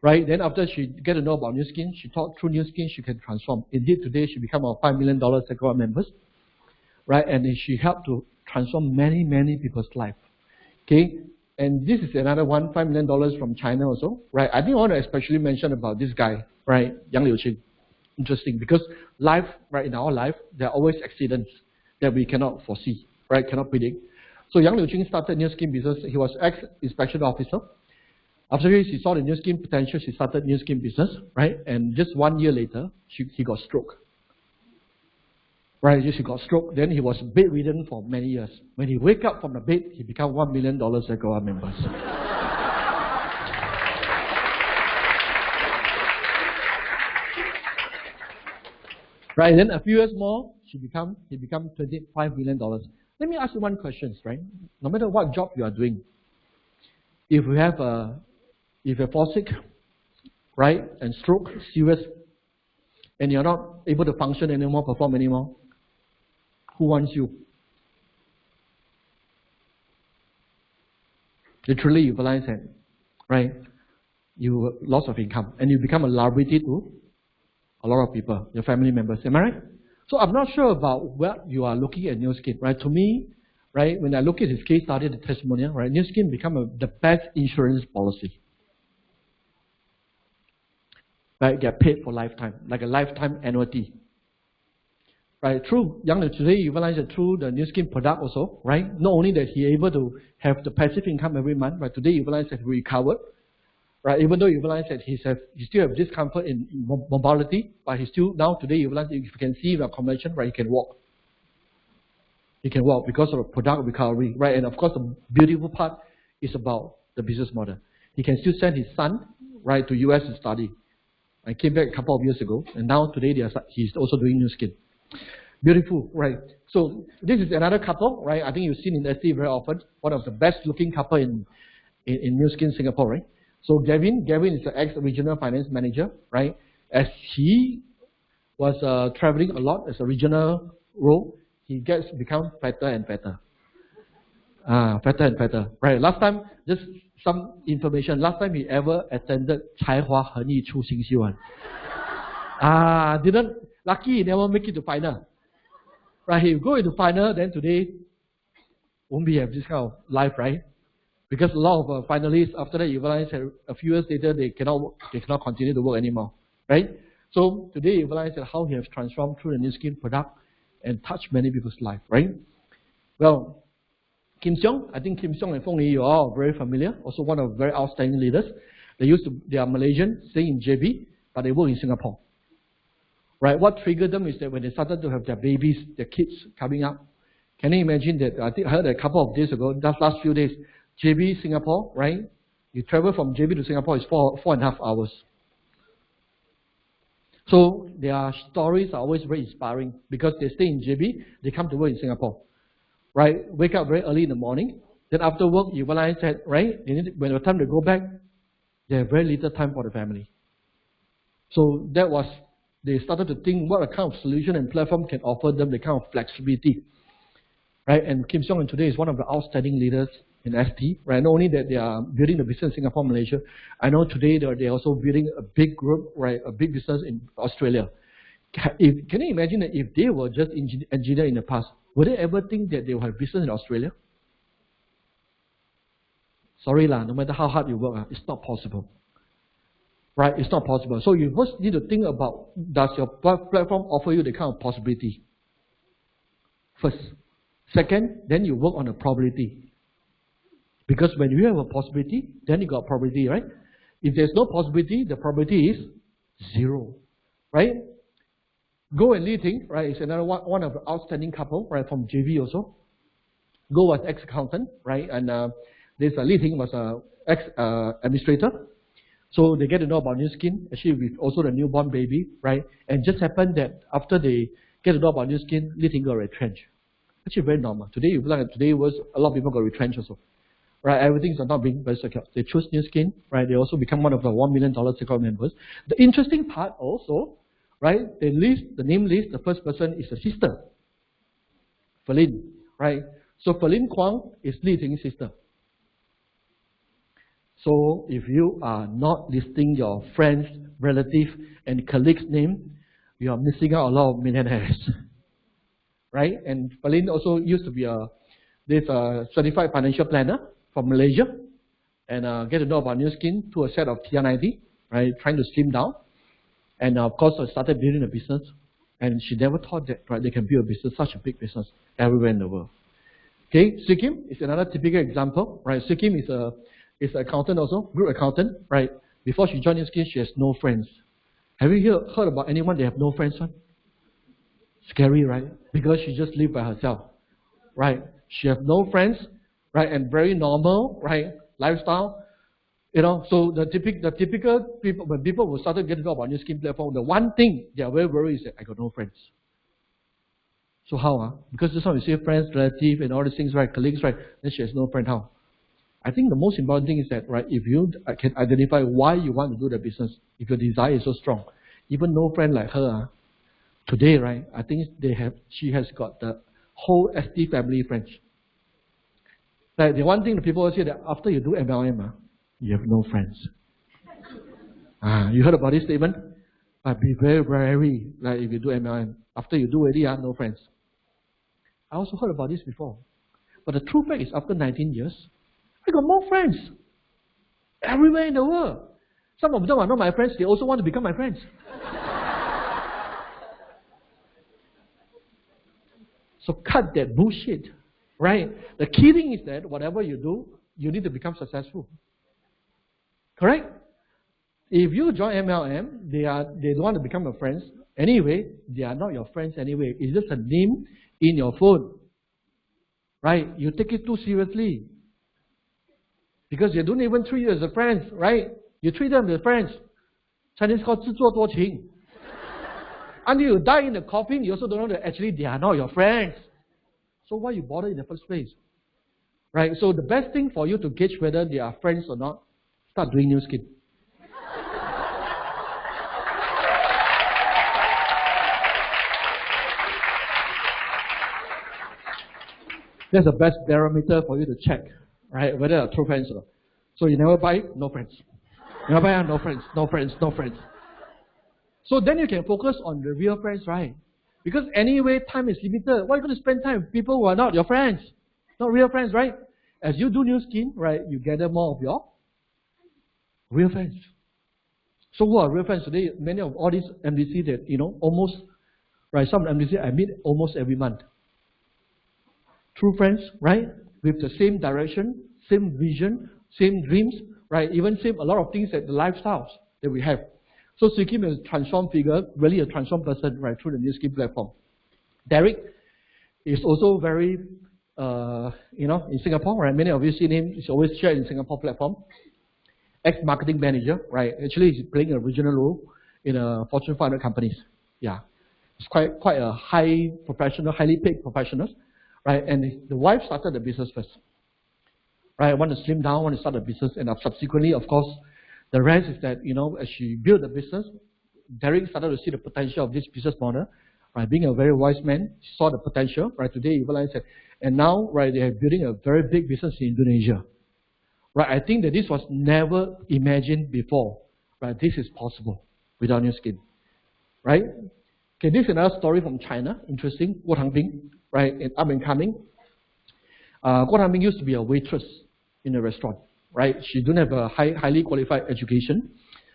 right? Then after she get to know about Nu Skin, she thought through Nu Skin she can transform. Indeed, today she become a $5 million Sequoia members, right? And she helped to transform many people's life. Okay, and this is another $5 million from China also, right? I think I want to especially mention about this guy, right? Yang Liuqing. Interesting, because life, right, in our life, there are always accidents that we cannot foresee, right? Cannot predict. So Yang Liuqing started Nu Skin business. He was ex-inspection officer. After he saw the Nu Skin potential, she started Nu Skin business, right? And just 1 year later, he got stroke. Right, he got stroke. Then he was bedridden for many years. When he wake up from the bed, he became $1 million Sequoia members. Right, then a few years more, he become $25 million. Let me ask you one question, right? No matter what job you are doing, if you fall sick, right, and stroke, serious, and you're not able to function anymore, perform anymore, who wants you? Literally, you realize that, right? You loss of income, and you become a liability to a lot of people, your family members. Am I right? So I'm not sure about what you are looking at Nu Skin, right? To me, right, when I look at his case study, the testimonial, right, Nu Skin become the best insurance policy. Right, get paid for lifetime, like a lifetime annuity. Right, through today you realize that through the Nu Skin product also, right? Not only that he able to have the passive income every month, right? Today you realize that he recovered, right? Even though you realize that he still have discomfort in mobility, but he still today you realize that if you can see the convention, right? He can walk. He can walk because of the product recovery, right? And of course, the beautiful part is about the business model. He can still send his son, right, to US to study. I came back a couple of years ago, and now today he's also doing Nu Skin. Beautiful, right? So this is another couple, right? I think you've seen in SC very often. One of the best-looking couple in Nu Skin Singapore, right? So Gavin is the ex-regional finance manager, right? As he was traveling a lot as a regional role, he become fatter and fatter. Fatter and fatter, right? Last time, just some information. Last time he ever attended 才华横溢出新秀one. Lucky he never make it to final. Right, he go into final, then today won't be have this kind of life, right? Because a lot of finalists after that you realize that a few years later they cannot continue to work anymore, right? So today you realize that how he has transformed through the Nu Skin product and touched many people's life, right? Well, Kim Seong, I think Kim Seong and Feng Li, you are all very familiar. Also one of very outstanding leaders. They are Malaysian, staying in JB, but they work in Singapore. Right, what triggered them is that when they started to have their babies, their kids coming up. Can you imagine that? I think I heard a couple of days ago, just last few days, JB, Singapore, right? You travel from JB to Singapore is 4.5 hours. So their stories are always very inspiring because they stay in JB, they come to work in Singapore. Right? Wake up very early in the morning. Then after work, you realize that, right? When it's time to go back, they have very little time for the family. So they started to think what kind of solution and platform can offer them the kind of flexibility. Right? And Kim Seong today is one of the outstanding leaders in ST, right? Not only that they are building the business in Singapore, Malaysia, I know today they're also building a big group, right? A big business in Australia. Can you imagine that if they were just engineer in the past, would they ever think that they will have business in Australia? Sorry lah, no matter how hard you work, it's not possible. Right? It's not possible. So you first need to think about, does your platform offer you the kind of possibility? First. Second, then you work on the probability. Because when you have a possibility, then you got probability, right? If there's no possibility, the probability is 0. Right? Go and Li Ting, right, is another one of the outstanding couple, right, from JV also. Go was ex-accountant, right, and this Li Ting was ex-administrator. So they get to know about Nu Skin, actually with also the newborn baby, right? And just happened that after they get to know about Nu Skin, Li Ting got retrenched. Actually very normal. Today, today was a lot of people got retrenched also. Right, everything's not being very secure. They choose Nu Skin, right? They also become one of the $1 million secure members. The interesting part also, right? The name list, the first person is the sister, Ferlin, right? So Ferlin Kwang is Li Ting's sister. So if you are not listing your friends, relatives, and colleagues' name, you are missing out a lot of millionaires, right? And Ferlin also used to be this certified financial planner from Malaysia, and get to know about Nu Skin through a set of TR90, right? Trying to slim down, and of course started building a business. And she never thought that, right, they can build a business, such a big business everywhere in the world. Okay, Sikim is another typical example, right? Sikim is an accountant also, group accountant, right? Before she joined Nu Skin, she has no friends. Have you heard about anyone that have no friends? One? Scary, right? Because she just lived by herself, right? She have no friends, right? And very normal, right? Lifestyle, you know. So the typical people, when people will start to get to know about Nu Skin platform, the one thing they are very worried is that I got no friends. So how? Because this one we say friends, relative, and all these things, right? Colleagues, right? Then she has no friend. How? I think the most important thing is that, right, if you can identify why you want to do the business, if your desire is so strong, even no friend like her, today, right, I think she has got the whole ST family friends. Like the one thing that people will say that after you do MLM, you have no friends. You heard about this statement? Be very wary, like if you do MLM. After you do already, no friends. I also heard about this before. But the true fact is after 19 years, I got more friends everywhere in the world. Some of them are not my friends, they also want to become my friends. So cut that bullshit, right? The key thing is that whatever you do, you need to become successful. Correct? If you join MLM, they don't want to become your friends. Anyway, they are not your friends anyway. It's just a name in your phone. Right? You take it too seriously. Because they don't even treat you as a friend, right? You treat them as friends. Chinese called 自作多情. Until you die in the coffin, you also don't know that actually they are not your friends. So why you bother in the first place? Right? So the best thing for you to gauge whether they are friends or not, start doing Nu Skin. That's the best barometer for you to check, right? Whether they are true friends or not. So you never buy, no friends. You never buy, no friends, no friends, no friends. So then you can focus on the real friends, right? Because anyway, time is limited. Why are you going to spend time with people who are not your friends? Not real friends, right? As you do Nu Skin, right, you gather more of your real friends. So who are real friends today? Many of all these MDC that, you know, almost, right, some MDC I meet almost every month. True friends, right? With the same direction, same vision, same dreams, right? Even same a lot of things that the lifestyles that we have. So Sikim is a transformed figure, really a transformed person, right, through the Nu Skin platform. Derek is also very, you know, in Singapore, right? Many of you see him. He's always shared in Singapore platform. Ex-marketing manager, right? Actually, he's playing a regional role in a Fortune 500 companies. Yeah, it's quite a high professional, highly paid professional, right? And the wife started the business first, right? Want to slim down, want to start a business, and subsequently, of course, the rest is that, you know, as she built the business, Derek started to see the potential of this business model, right? Being a very wise man, saw the potential, right? Today you realize that, and now, right, they are building a very big business in Indonesia, right? I think that this was never imagined before, right? This is possible without new skin, right? Okay, this is another story from China, interesting. Guo Tangbing, right, and up and coming. Guo Tangbing used to be a waitress in a restaurant, right? She didn't have a highly qualified education.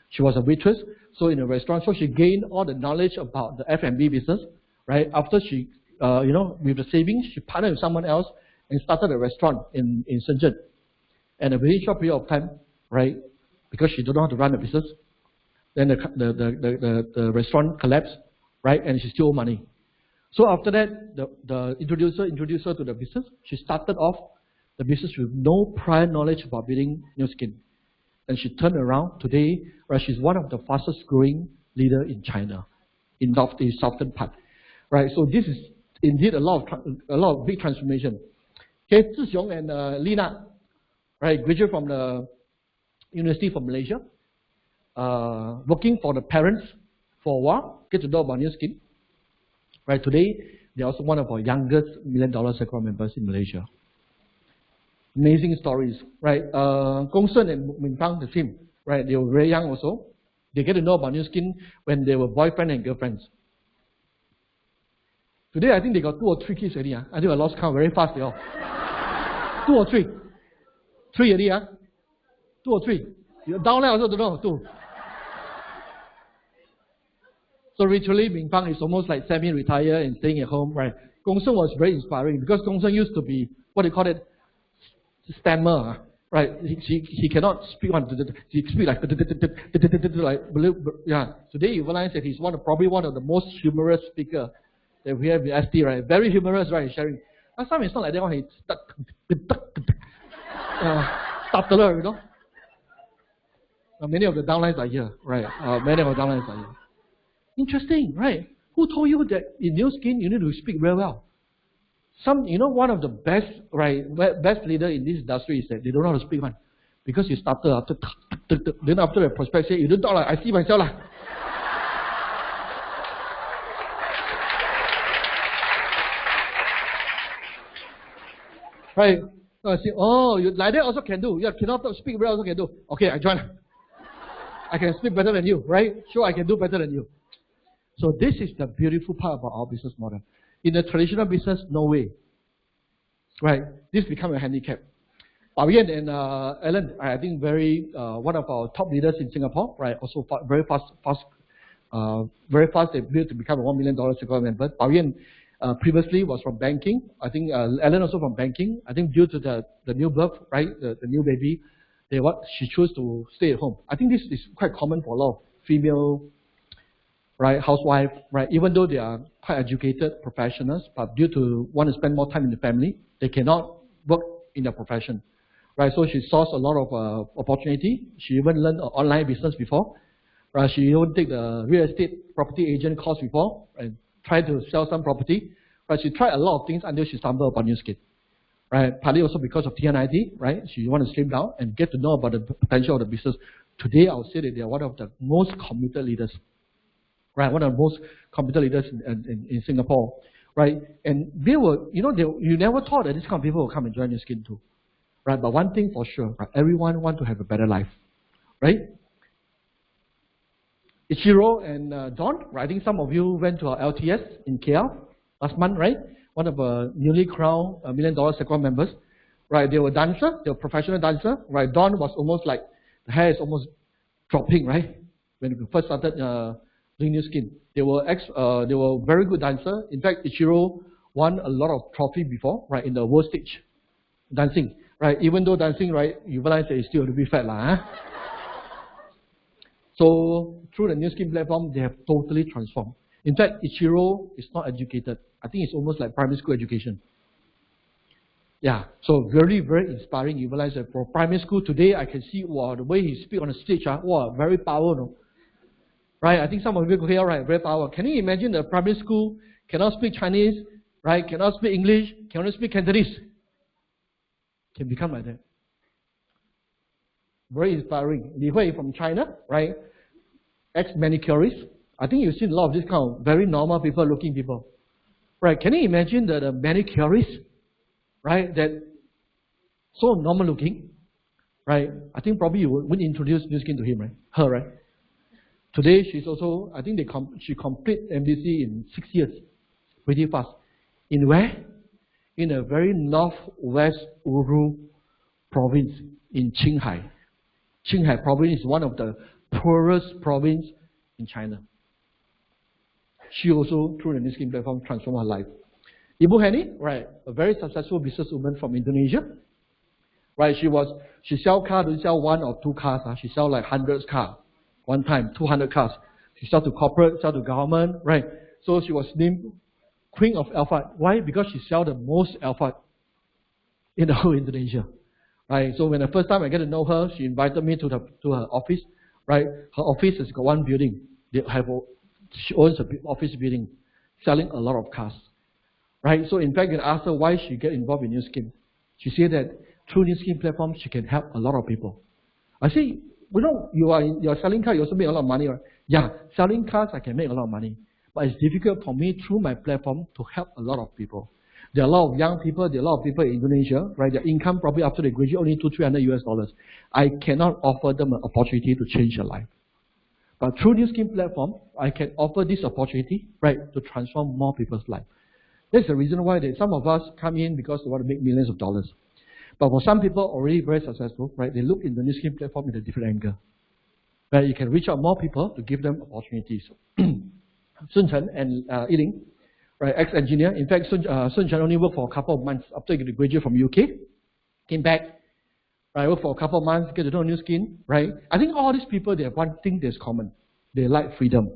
She was a waitress, so in a restaurant, so she gained all the knowledge about the F&B business, right? After she, with the savings, she partnered with someone else and started a restaurant in Shenzhen. And a very short period of time, right, because she didn't know how to run the business, then the restaurant collapsed, right, and she still owed money. So after that, the introducer introduced her to the business. She started off the business with no prior knowledge about building new skin. And she turned around today, right, she's one of the fastest growing leader in China, in the southern part. Right, so this is indeed a lot of big transformation. Okay, Zhixiong and Lina, right, graduate from the University of Malaysia, working for the parents for a while, get to know about new skin. Right, today, they're also one of our youngest $1 million circle members in Malaysia. Amazing stories, right? Gong Sun and Min Fang, the same, right? They were very young also. They get to know about new skin when they were boyfriend and girlfriends. Today, I think they got 2 or 3 kids already. I think I lost count very fast, they all. 2 or 3. 3 already, 2 or 3. Down there also don't know, 2. So literally, Min Fang is almost like semi-retired and staying at home, right? Gong Sun was very inspiring because Gong Sun used to be, what do you call it, stammer, right? He cannot speak on, he speak like, yeah. Today you realize that he's probably one of the most humorous speaker that we have in ST, right? Very humorous, right? Sharing. Last time it's not like that one. He stutterer, you know. Many of the downlines are here, right? Many of the downlines are here. Interesting, right? Who told you that in new skin you need to speak very well? One of the best, right, best leader in this industry is that they don't know how to speak one, because you stutter after, then after the prospect say, you don't talk like I see myself lah. Right? So I say, oh, you like that also can do. Yeah, cannot speak well also can do. Okay, I join. I can speak better than you, right? Sure, I can do better than you. So this is the beautiful part about our business model. In the traditional business, no way. Right? This becomes a handicap. Bao Yan and Alan, I think one of our top leaders in Singapore, right? Also very fast they built to become a $1 million circle member. Bao Yan previously was from banking. I think Alan also from banking. I think due to the new birth, right, the new baby, she chose to stay at home. I think this is quite common for a lot of female, right, housewife, right, even though they are quite educated professionals, but due to want to spend more time in the family, they cannot work in their profession, right? So she saw a lot of opportunity. She even learned online business before, right? She even take the real estate property agent course before and tried to sell some property, right? She tried a lot of things until she stumbled upon new skin, right? Partly also because of TNID, right? She want to slim down and get to know about the potential of the business. Today, I would say that they are one of the most committed leaders. Right, one of the most competent leaders in Singapore, right? And they were, you never thought that this kind of people will come and join your skin too, right? But one thing for sure, right, everyone wants to have a better life, right? Ichiro and Don, right? I think some of you went to our LTS in KL last month, right? One of the newly crowned $1 million circle members, right? They were dancer, they were professional dancer, right? Don was almost like, the hair is almost dropping, right? When we first started doing new skin. They were very good dancer. In fact, Ichiro won a lot of trophy before, right, in the world stage dancing, right? Even though dancing, right, you realize that he's still a little bit fat lah. So through the new skin platform, they have totally transformed. In fact, Ichiro is not educated. I think it's almost like primary school education. Yeah, so very, very inspiring. You realize that for primary school today, I can see the way he speaks on the stage, very powerful. No? Right, I think some of you here, right, very powerful. Can you imagine the primary school cannot speak Chinese, right, cannot speak English, cannot speak Cantonese? Can become like that. Very inspiring. Li Hui from China, right, ex-manicurist, I think you've seen a lot of this kind of very normal people looking people. Right? Can you imagine the manicurist, right? That so normal looking, right? I think probably you would introduce Nu Skin to him, right? Her, right? Today she's also, I think she complete MDC in 6 years, pretty fast. In where? In a very northwest Uru province in Qinghai. Qinghai province is one of the poorest province in China. She also, through the Nu Skin platform, transformed her life. Ibu Hani, right, a very successful businesswoman from Indonesia. Right, she sell cars, don't sell one or two cars. She sell like hundreds cars. One time, 200 cars. She sell to corporate, sell to government, right? So she was named Queen of Alphard. Why? Because she sell the most Alphard in the whole Indonesia. Right? So when the first time I get to know her, she invited me to her office. Right? Her office has got one building. She owns an office building, selling a lot of cars. Right? So in fact, I asked her why she get involved in Nu Skin. She said that through Nu Skin platform, she can help a lot of people. I say, you're selling cars, you also make a lot of money, right? Yeah, selling cars, I can make a lot of money. But it's difficult for me through my platform to help a lot of people. There are a lot of young people, there are a lot of people in Indonesia, right? Their income probably after they graduate only $200-300 US. I cannot offer them an opportunity to change their life. But through Nu Skin platform, I can offer this opportunity, right, to transform more people's life. That's the reason why some of us come in because they want to make millions of dollars. But for some people already very successful, right, they look in the Nu Skin platform in a different angle. Right, you can reach out more people to give them opportunities. Sun Chen and Yiling, right, ex-engineer. In fact, Sun Chen only worked for a couple of months after he graduated from UK. Came back, right, worked for a couple of months, get to know Nu Skin, right. I think all these people, they have one thing that's common. They like freedom.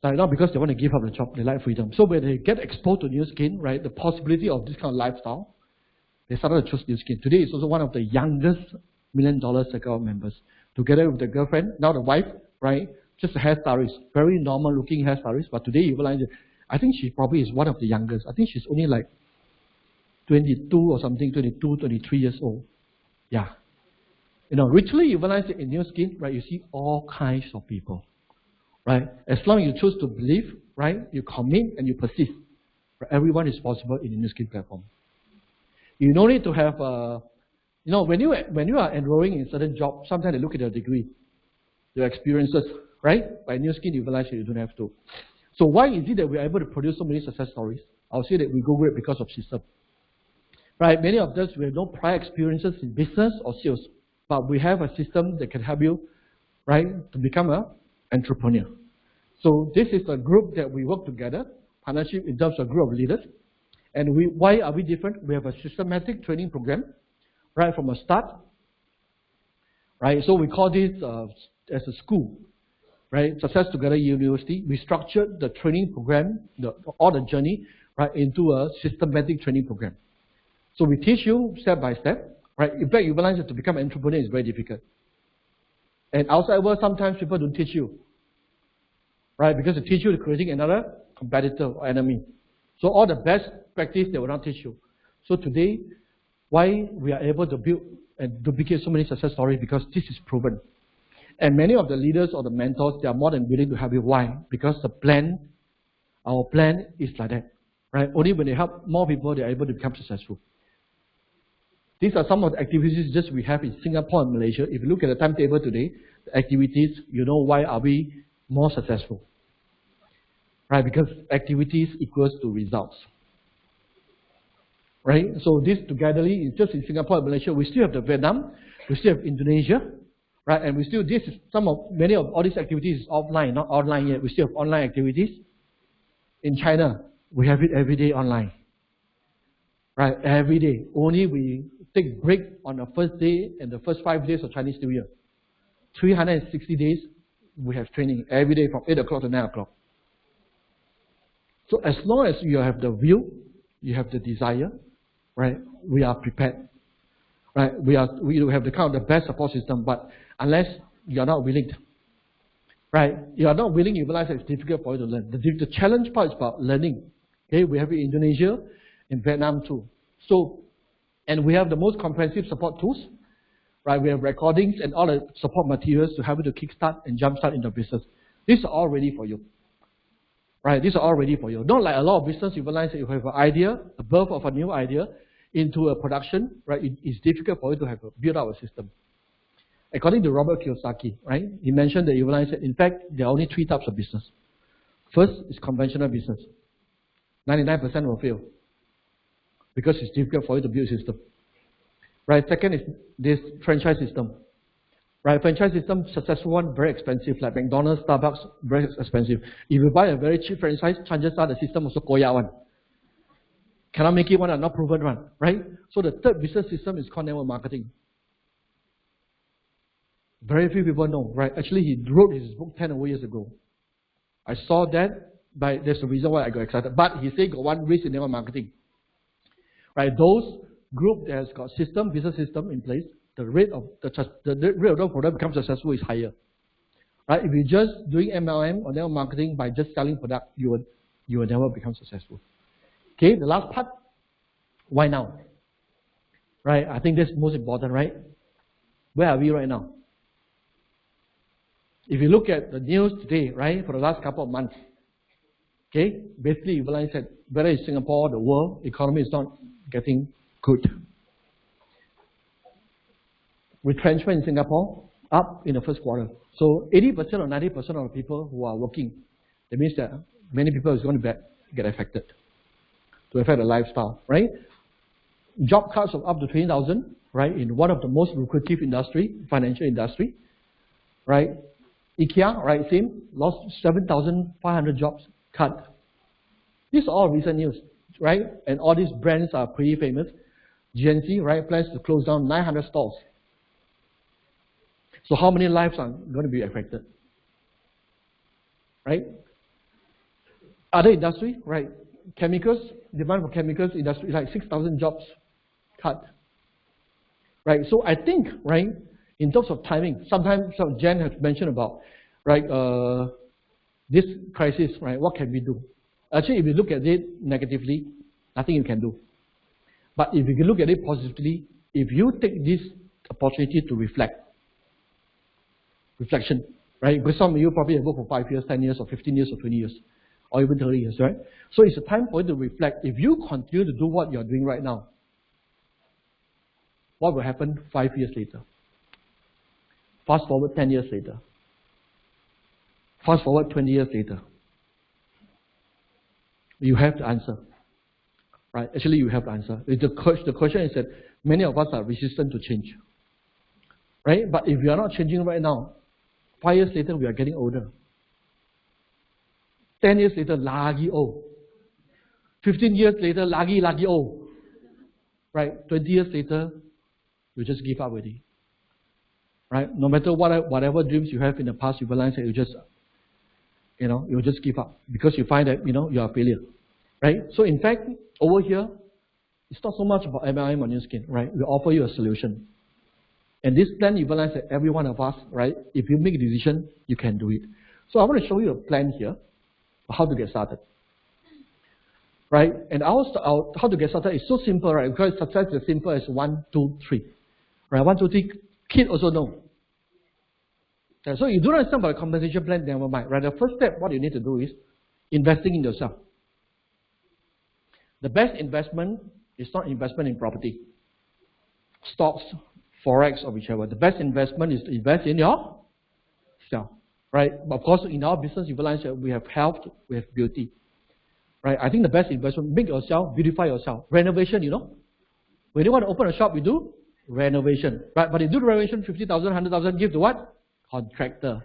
Like not because they want to give up the job, they like freedom. So when they get exposed to Nu Skin, right, the possibility of this kind of lifestyle, they started to choose Nu Skin. Today, it's also one of the youngest $1 million circle members. Together with the girlfriend, now the wife, right, just a hairstylist, very normal looking hairstylist, but today you realize, I think she probably is one of the youngest. I think she's only like 22 or something, 22, 23 years old. Yeah. You know, literally you realize that in Nu Skin, right, you see all kinds of people. Right? As long as you choose to believe, right, you commit and you persist. Right? Everyone is possible in the Nu Skin platform. You don't need to have, you know, when you are enrolling in a certain job, sometimes they look at your degree, your experiences, right? By Nu Skin, you realize that you don't have to. So why is it that we are able to produce so many success stories? I'll say that we go great because of system. Right? Many of us, we have no prior experiences in business or sales, but we have a system that can help you, right, to become an entrepreneur. So this is a group that we work together, partnership in terms of group of leaders. And why are we different? We have a systematic training program, right from the start. Right, so we call this as a school, right? Success Together University. We structured the training program, all the journey, right, into a systematic training program. So we teach you step by step, right? In fact, you realize that to become an entrepreneur is very difficult. And outside world, sometimes people don't teach you, right? Because they teach you creating another competitor or enemy. So all the best practice, they will not teach you. So today, why we are able to build and duplicate so many success stories, because this is proven. And many of the leaders or the mentors, they are more than willing to help you. Why? Because the plan, our plan is like that, right? Only when they help more people, they are able to become successful. These are some of the activities just we have in Singapore and Malaysia. If you look at the timetable today, the activities, you know why are we more successful. Right? Because activities equals to results. Right? So this togetherly is just in Singapore and Malaysia. We still have the Vietnam, we still have Indonesia, right? And we still many of all these activities is offline, not online yet. We still have online activities. In China, we have it every day online. Right? Every day. Only we take break on the first day and the first 5 days of Chinese New Year. 360 days, we have training every day from 8 o'clock to 9 o'clock. So as long as you have the will, you have the desire, right? We are prepared, right? We have the kind of the best support system, but unless you are not willing, right? You are not willing, you realize it's difficult for you to learn. The challenge part is about learning. Okay, we have it in Indonesia, in Vietnam too. So, and we have the most comprehensive support tools, right? We have recordings and all the support materials to help you to kickstart and jumpstart in the business. These are all ready for you, right? These are all ready for you. Not like a lot of business, you realize that you have an idea, a birth of a new idea into a production, right? It's difficult for you to have build out a system. According to Robert Kiyosaki, right? He mentioned that you realize that in fact there are only 3 types of business. First is conventional business. 99% will fail because it's difficult for you to build a system. Right? Second is this franchise system. Right? Franchise system, successful one, very expensive, like McDonald's, Starbucks, very expensive. If you buy a very cheap franchise, chances are the system also koya one. Cannot make it one and not proven one. Right? So the third business system is called network marketing. Very few people know. Right? Actually, he wrote his book 10 years ago. I saw that, but there's a reason why I got excited. But he said got one risk in network marketing. Right? Those group that has got system, business system in place, the rate of the product becomes successful is higher. Right? If you're just doing MLM or network marketing by just selling product, you will never become successful. Okay, the last part, why now? Right? I think that's most important, right? Where are we right now? If you look at the news today, right, for the last couple of months, okay, basically you realize that whether it's Singapore, the world economy is not getting good. Retrenchment in Singapore up in the first quarter. So 80% or 90% of the people who are working, that means that many people is going to get affected, to affect the lifestyle, right? Job cuts of up to 20,000, right, in one of the most lucrative industry, financial industry, right? IKEA, right, same, lost 7,500 jobs cut. These are all recent news, right? And all these brands are pretty famous. GNC, right, plans to close down 900 stores. So how many lives are going to be affected? Right? Other industry, right? Chemicals, demand for chemicals industry, like 6,000 jobs cut. Right? So I think, right, in terms of timing, sometimes Jen has mentioned about, right, this crisis, right, what can we do? Actually, if you look at it negatively, nothing you can do. But if you look at it positively, if you take this opportunity to reflection, right? Because some of you probably have worked for 5 years, 10 years, or 15 years, or 20 years, or even 30 years, right? So it's a time for you to reflect. If you continue to do what you're doing right now, what will happen 5 years later? Fast forward 10 years later. Fast forward 20 years later. You have the answer. Right? Actually, you have the answer. The question is that many of us are resistant to change. Right? But if we are not changing right now, 5 years later, we are getting older. 10 years later, lagi old. 15 years later, lagi old. Right? 20 years later, you just give up already. Right? No matter whatever dreams you have in the past, you realize that you just give up because you find that you are a failure. Right? So in fact, over here, it's not so much about MLM or New Skin, right? We offer you a solution. And this plan, you realize that every one of us, right, if you make a decision, you can do it. So I want to show you a plan here of how to get started. Right? And how to get started is so simple, right? Because success is as simple as 1, 2, 3. Right? 1, 2, 3, kid also know. Okay, so you don't understand about a compensation plan, never mind. Right? The first step, what you need to do is investing in yourself. The best investment is not investment in property, stocks, Forex, or whichever. The best investment is to invest in yourself. Right? But of course, in our business, you realize that we have health, we have beauty. Right? I think the best investment, make yourself, beautify yourself. Renovation, when you want to open a shop, you do renovation. Right? But you do the renovation, 50,000, 100,000, give to what? Contractor.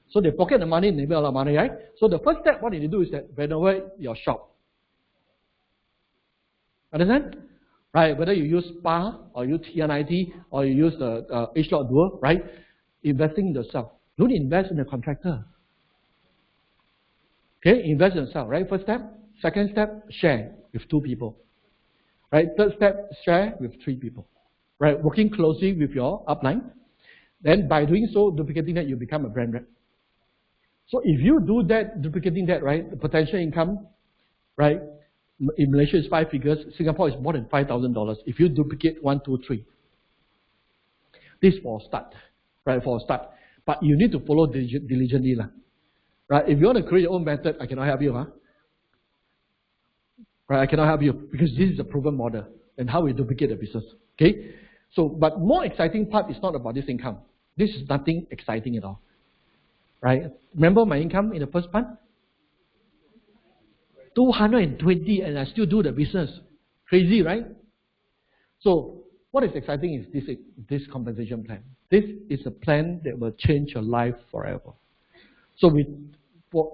So they pocket the money and they make a lot of money, right? So the first step, what you need to do is that renovate your shop. Understand? Right? Whether you use spa or use TNIT or you use the H-Lock Dual, right? Investing in yourself. Don't invest in a contractor. Okay? Invest in yourself, right? First step. Second step, share with 2 people. Right? Third step, share with 3 people. Right? Working closely with your upline. Then by doing so, duplicating that, you become a brand rep. So if you do that, duplicating that, right, the potential income, right, in Malaysia is 5 figures, Singapore is more than $5,000 if you duplicate 1, 2, 3. This for a start, right? For a start. But you need to follow diligently, right? If you want to create your own method, I cannot help you, Right? I cannot help you because this is a proven model and how we duplicate the business. Okay? So, but more exciting part is not about this income. This is nothing exciting at all. Right? Remember my income in the first part? 220, and I still do the business. Crazy, right? So, what is exciting is this compensation plan. This is a plan that will change your life forever. So,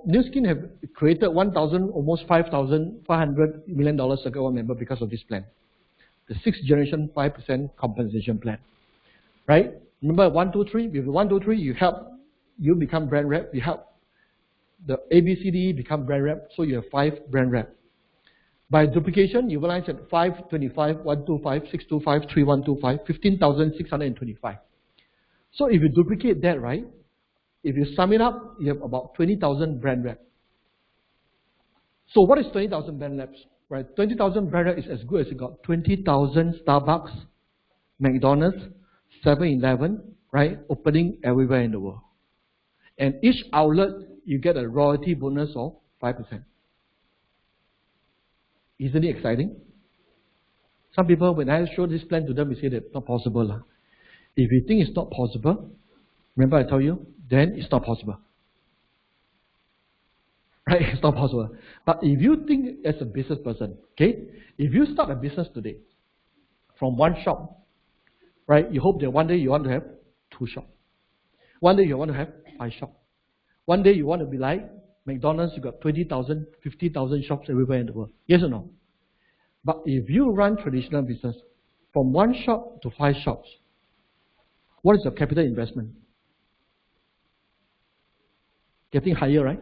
New Skin have created 1,000, almost $5,500 million ago, remember, because of this plan. The 6th generation 5% compensation plan. Right? Remember 1, 2, 3? With 1, 2, 3, you become brand rep, you help the ABCD become brand rep, so you have 5 brand rep. By duplication, you realize that 525, 125, 625, 3125, 15,625. So if you duplicate that, right, if you sum it up, you have about 20,000 brand reps. So what is 20,000 brand reps? Right, 20,000 brand reps is as good as you got 20,000 Starbucks, McDonald's, 7-Eleven, right, opening everywhere in the world. And each outlet, you get a royalty bonus of 5%. Isn't it exciting? Some people, when I show this plan to them, they say that it's not possible. If you think it's not possible, remember I told you, then it's not possible. Right? It's not possible. But if you think as a business person, okay, if you start a business today from one shop, right, you hope that one day you want to have 2 shops. One day you want to have 5 shops. One day you want to be like McDonald's, you got 20,000, 50,000 shops everywhere in the world. Yes or no? But if you run traditional business from 1 shop to 5 shops, what is your capital investment? Getting higher, right?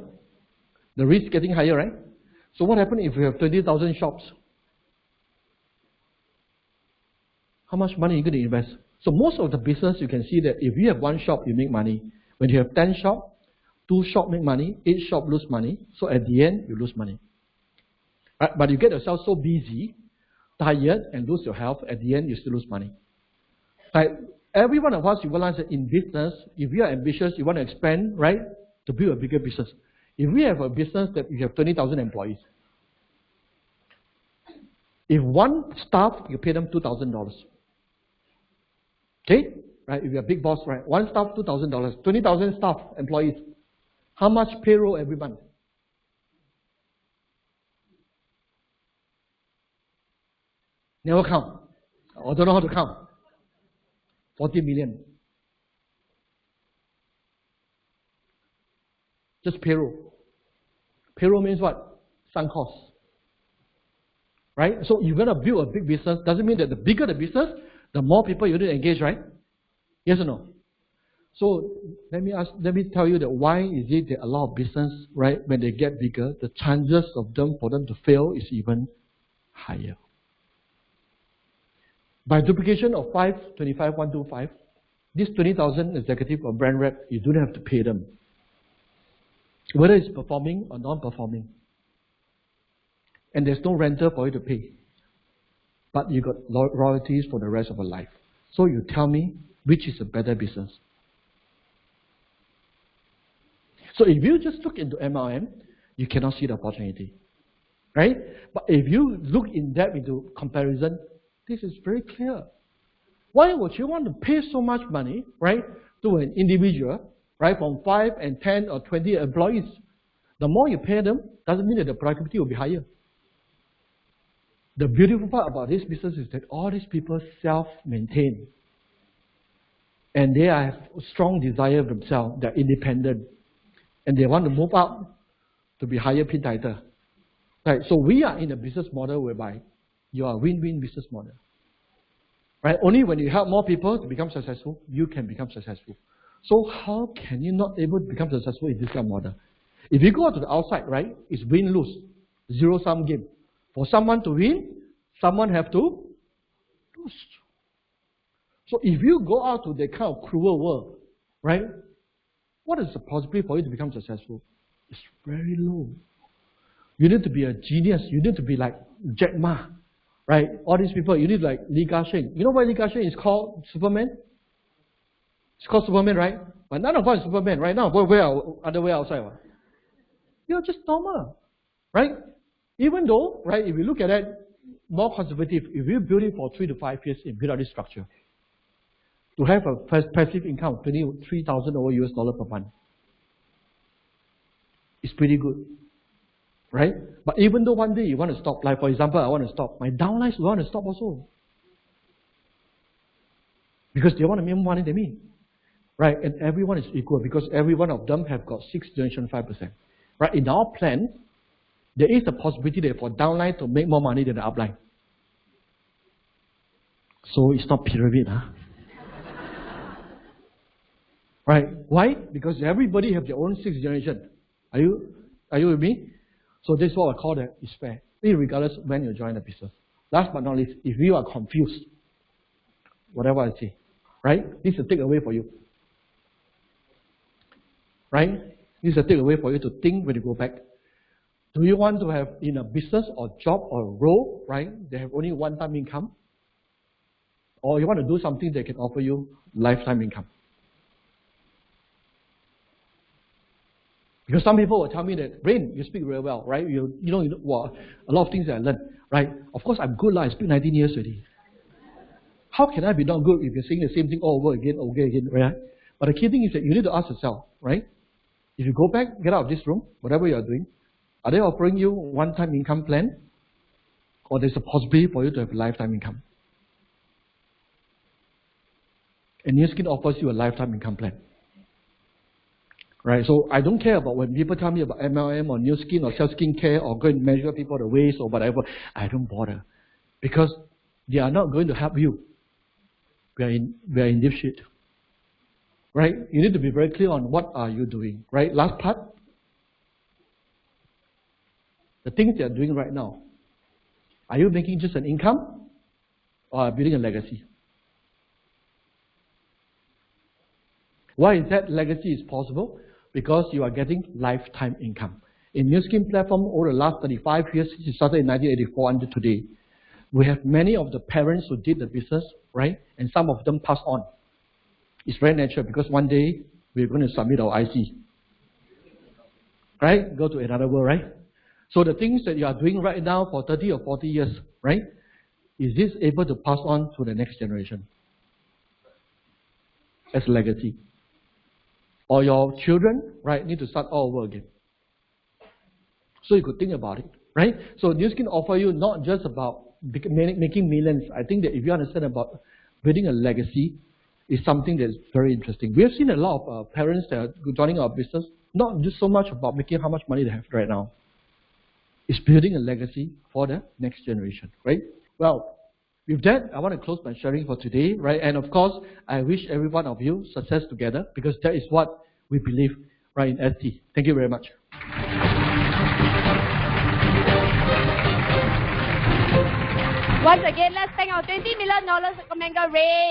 The risk getting higher, right? So what happens if you have 20,000 shops? How much money are you going to invest? So most of the business, you can see that if you have 1 shop, you make money. When you have 10 shops, 2 shops make money, 8 shops lose money. So at the end, you lose money. Right? But you get yourself so busy, tired, and lose your health. At the end, you still lose money. Like every one of us, you realize that in business, if you are ambitious, you want to expand, right, to build a bigger business. If we have a business that you have 20,000 employees, if 1 staff, you pay them $2,000. Okay? Right? If you're a big boss, right? 1 staff, $2,000. 20,000 staff, employees. How much payroll every month? Never count. Or don't know how to count. 40 million. Just payroll. Payroll means what? Sunk costs. Right? So you're going to build a big business. Doesn't mean that the bigger the business, the more people you need to engage, right? Yes or no? So let me tell you that why is it that a lot of business, right, when they get bigger, the chances of for them to fail is even higher. By duplication of 5, 25, 125, this 20,000 executive or brand rep, you don't have to pay them. Whether it's performing or non-performing. And there's no rental for you to pay. But you got royalties for the rest of your life. So you tell me, which is a better business? So if you just look into MLM, you cannot see the opportunity. Right? But if you look in depth into comparison, this is very clear. Why would you want to pay so much money, right, to an individual, right, from 5 and 10 or 20 employees? The more you pay them, doesn't mean that the productivity will be higher. The beautiful part about this business is that all these people self-maintain. And they have strong desire of themselves. They're independent. And they want to move up to be higher pay title. Right? So we are in a business model whereby you are a win-win business model. Right? Only when you help more people to become successful, you can become successful. So how can you not able to become successful in this kind of model? If you go out to the outside, right, it's win-lose, zero-sum game. For someone to win, someone have to lose. So if you go out to that kind of cruel world, right, what is the possibility for you to become successful? It's very low. You need to be a genius. You need to be like Jack Ma, right? All these people, you need like Li Ka-shing. You know why Li Ka-shing is called Superman? It's called Superman, right? But none of us is Superman, right? Now, we're other way outside. You're just normal, right? Even though, right, if you look at it more conservative, if you build it for 3 to 5 years and build out this structure, to have a passive income of $23,000 over US dollar per month, it's pretty good, right? But even though one day you want to stop, like for example, I want to stop, my downlines want to stop also. Because they want to make more money than me. Right? And everyone is equal because every one of them have got 6th generation 5%. Right? In our plan, there is a possibility that for downline to make more money than the upline. So it's not pyramid, huh? Right? Why? Because everybody have their own 6th generation. Are you with me? So this is what I call that is fair, regardless when you join the business. Last but not least, if you are confused, whatever I say, right? This is a takeaway for you. Right? This is a takeaway for you to think when you go back. Do you want to have in a business or job or role, right? They have only one-time income, or you want to do something that can offer you lifetime income? Because some people will tell me that, Rayne, you speak very well, right? You know, well, a lot of things that I learned, right? Of course, I'm good, I speak 19 years already. How can I be not good if you're saying the same thing all over again, right? But the key thing is that you need to ask yourself, right? If you go back, get out of this room, whatever you are doing, are they offering you one-time income plan? Or there's a possibility for you to have a lifetime income? And New Skin offers you a lifetime income plan. Right, so I don't care about when people tell me about MLM or New Skin or self-skincare or go and measure people the waist or whatever. I don't bother. Because they are not going to help you. We are in deep shit. Right? You need to be very clear on what are you doing. Right? Last part. The things you are doing right now. Are you making just an income or building a legacy? Why is that legacy is possible? Because you are getting lifetime income. In New Skin platform, over the last 35 years, since it started in 1984 until today, we have many of the parents who did the business, right? And some of them passed on. It's very natural because one day we're going to submit our IC. Right? Go to another world, right? So the things that you are doing right now for 30 or 40 years, right? Is this able to pass on to the next generation as a legacy? Or your children, right, need to start all over again. So you could think about it, right? So New Skin offer you not just about making millions. I think that if you understand about building a legacy, is something that is very interesting. We have seen a lot of parents that are joining our business, not just so much about making how much money they have right now. It's building a legacy for the next generation, right? Well, with that, I want to close my sharing for today, right? And of course, I wish every one of you success together because that is what we believe, right, in ST. Thank you very much. Once again, let's thank our $20 million commenter, Rayne.